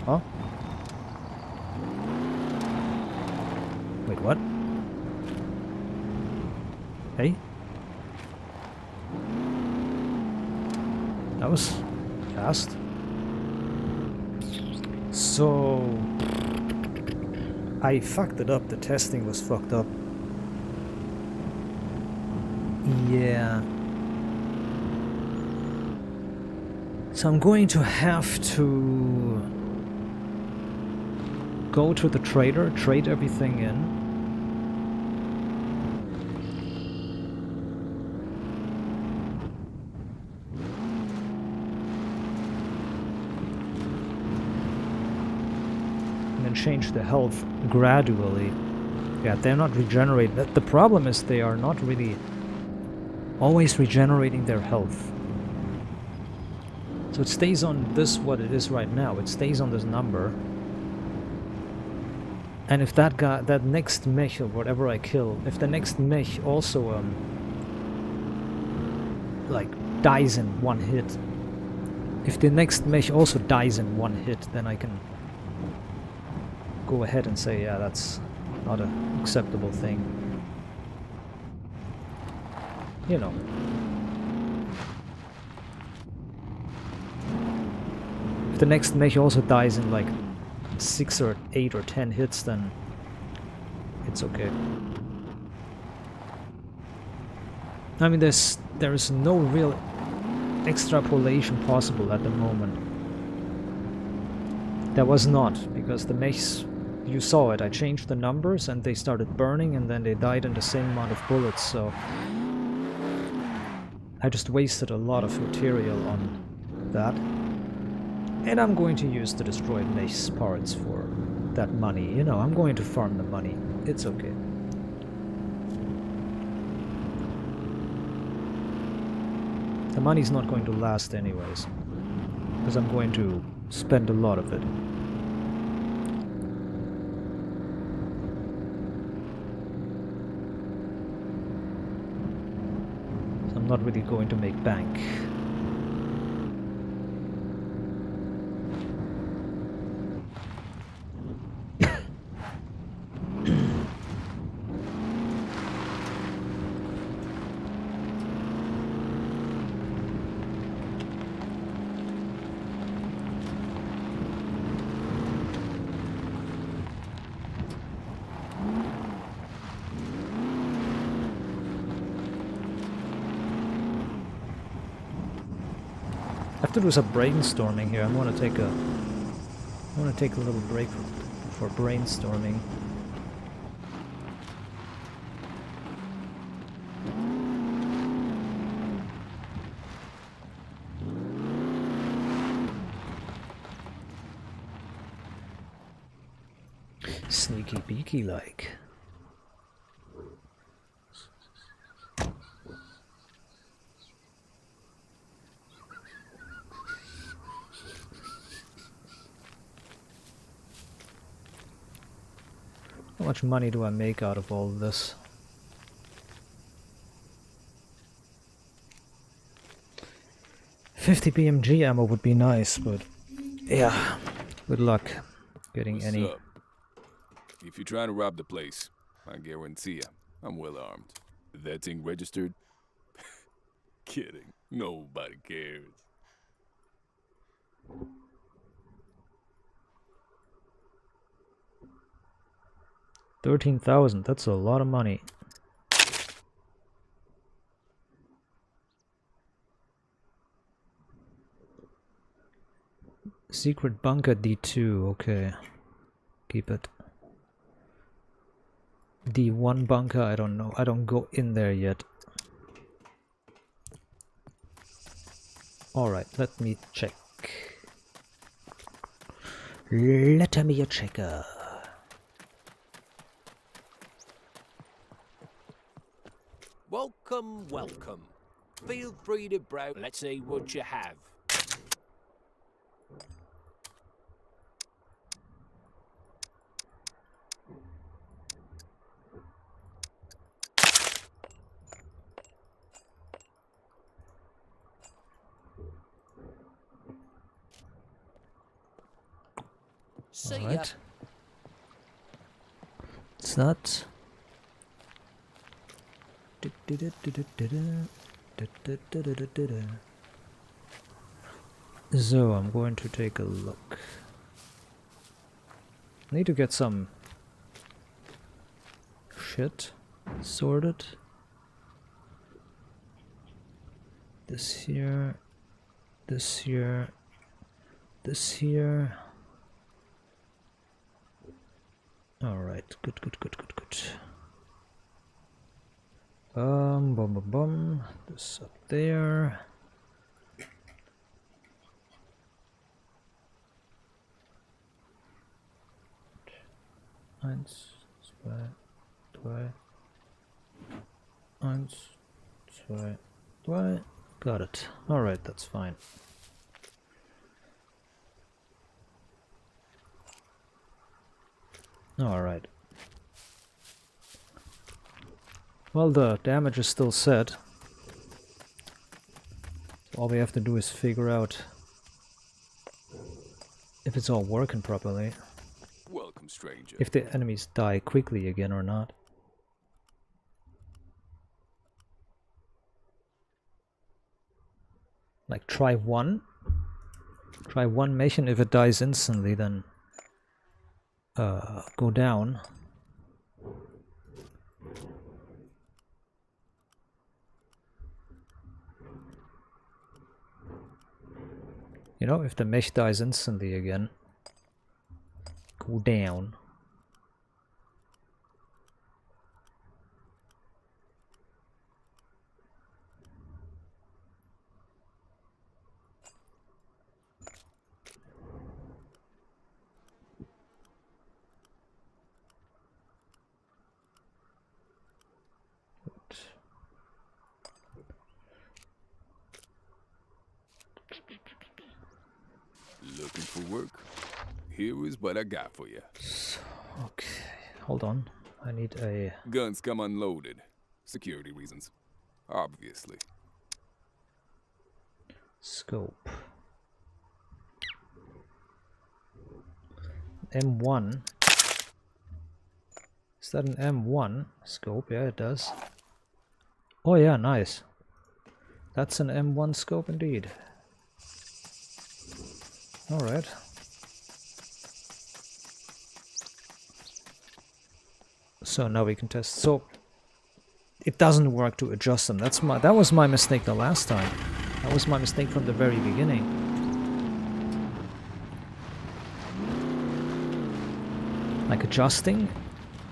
Huh? Wait, what? Hey? That was fast. So I fucked it up. The testing was fucked up. Yeah. So I'm going to have to go to the trader, trade everything in. And then change the health gradually. Yeah, they're not regenerating. The problem is they are not really always regenerating their health. So it stays on this, what it is right now. It stays on this number. And if that guy, that next mech or whatever I kill, if the next mech also like dies in one hit, if the next mech also dies in one hit, then I can go ahead and say, yeah, that's not an acceptable thing. You know. If the next mech also dies in like 6 or 8 or 10 hits, then it's okay. I mean, there is no real extrapolation possible at the moment. There was not, because the mechs, you saw it, I changed the numbers and they started burning and then they died in the same amount of bullets, so I just wasted a lot of material on that. And I'm going to use the destroyed mechs parts for that money. You know, I'm going to farm the money. It's okay. The money's not going to last anyways, because I'm going to spend a lot of it. So I'm not really going to make bank. have to do some brainstorming here. I want to take a little break for brainstorming. Sneaky beaky like. How much money do I make out of all this? $50 BMG ammo would be nice, but yeah, good luck getting What's any. up? If you're trying to rob the place, I guarantee ya, I'm well armed. That thing registered? Kidding. Nobody cares. $13,000, that's a lot of money. Secret bunker D2, okay. Keep it. D1 bunker, I don't know. I don't go in there yet. Alright, let me check. Let me a checker. Welcome, welcome. Feel free to browse. Let's see what you have. See ya. Alright. It's not. So I'm going to take a look. I need to get some shit sorted. This here, this here, this here. Alright, good. Bum bum bum. This up there. Eins, zwei, drei. Eins, zwei, drei. Got it. Alright, that's fine. Alright. Well, the damage is still set. All we have to do is figure out if it's all working properly. Welcome, stranger. If the enemies die quickly again or not. Like try one mission. If it dies instantly, then go down. You know, if the mesh dies instantly again, go down. Looking for work? Here is what I got for you. Okay, hold on. I need a... Guns come unloaded. Security reasons. Obviously. Scope. M1. Is that an M1 scope? Yeah, it does. Oh yeah, nice. That's an M1 scope indeed. Alright. So now we can test. So it doesn't work to adjust them. That was my mistake the last time. That was my mistake from the very beginning. like adjusting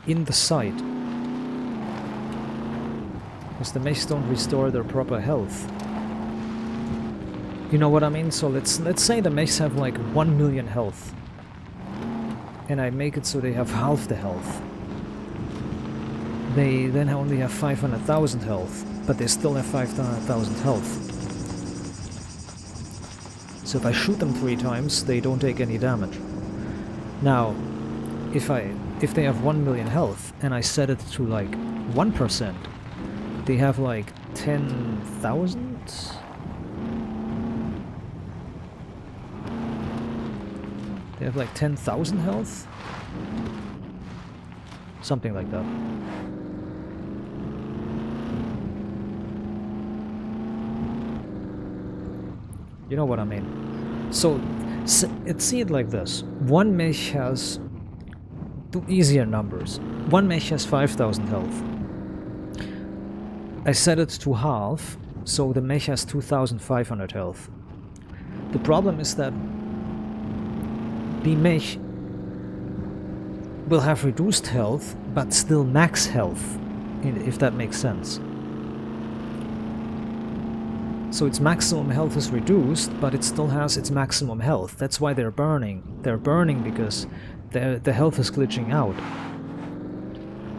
in the sight. Because the mechs don't restore their proper health. You know what I mean? So let's say the mechs have like 1 million health. And I make it so they have half the health. They then only have 500,000 health, but they still have 500,000 health. So if I shoot them 3 times, they don't take any damage. Now, if they have 1 million health and I set it to like 1%, they have like 10,000? They have like 10,000 health? Something like that. You know what I mean? So, see it like this. One mech has two easier numbers. One mech has 5,000 health. I set it to half, so the mech has 2,500 health. The problem is that the mech will have reduced health, but still max health, if that makes sense. So its maximum health is reduced, but it still has its maximum health. That's why they're burning. They're burning because the health is glitching out.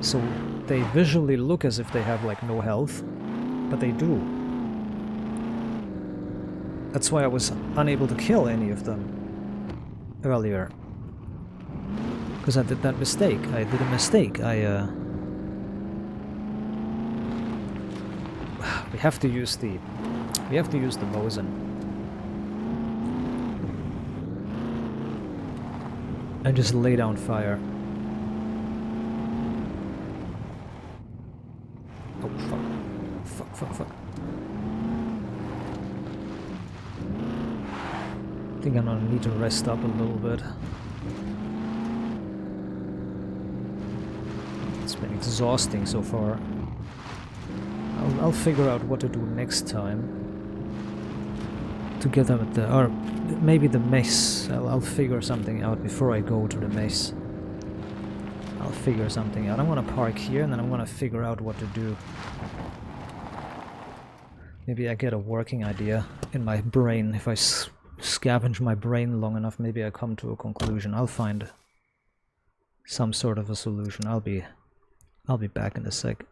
So they visually look as if they have like no health, but they do. That's why I was unable to kill any of them earlier. Because I did that mistake. I did a mistake. We have to use the Mosin. And just lay down fire. Oh fuck. Fuck. I think I'm gonna need to rest up a little bit. It's been exhausting so far. I'll figure out what to do next time. To get them at the... or maybe the mess. I'll figure something out before I go to the mess. I'll figure something out. I'm gonna park here and then I'm gonna figure out what to do. Maybe I get a working idea in my brain. If I scavenge my brain long enough, maybe I come to a conclusion. I'll find some sort of a solution. I'll be back in a sec.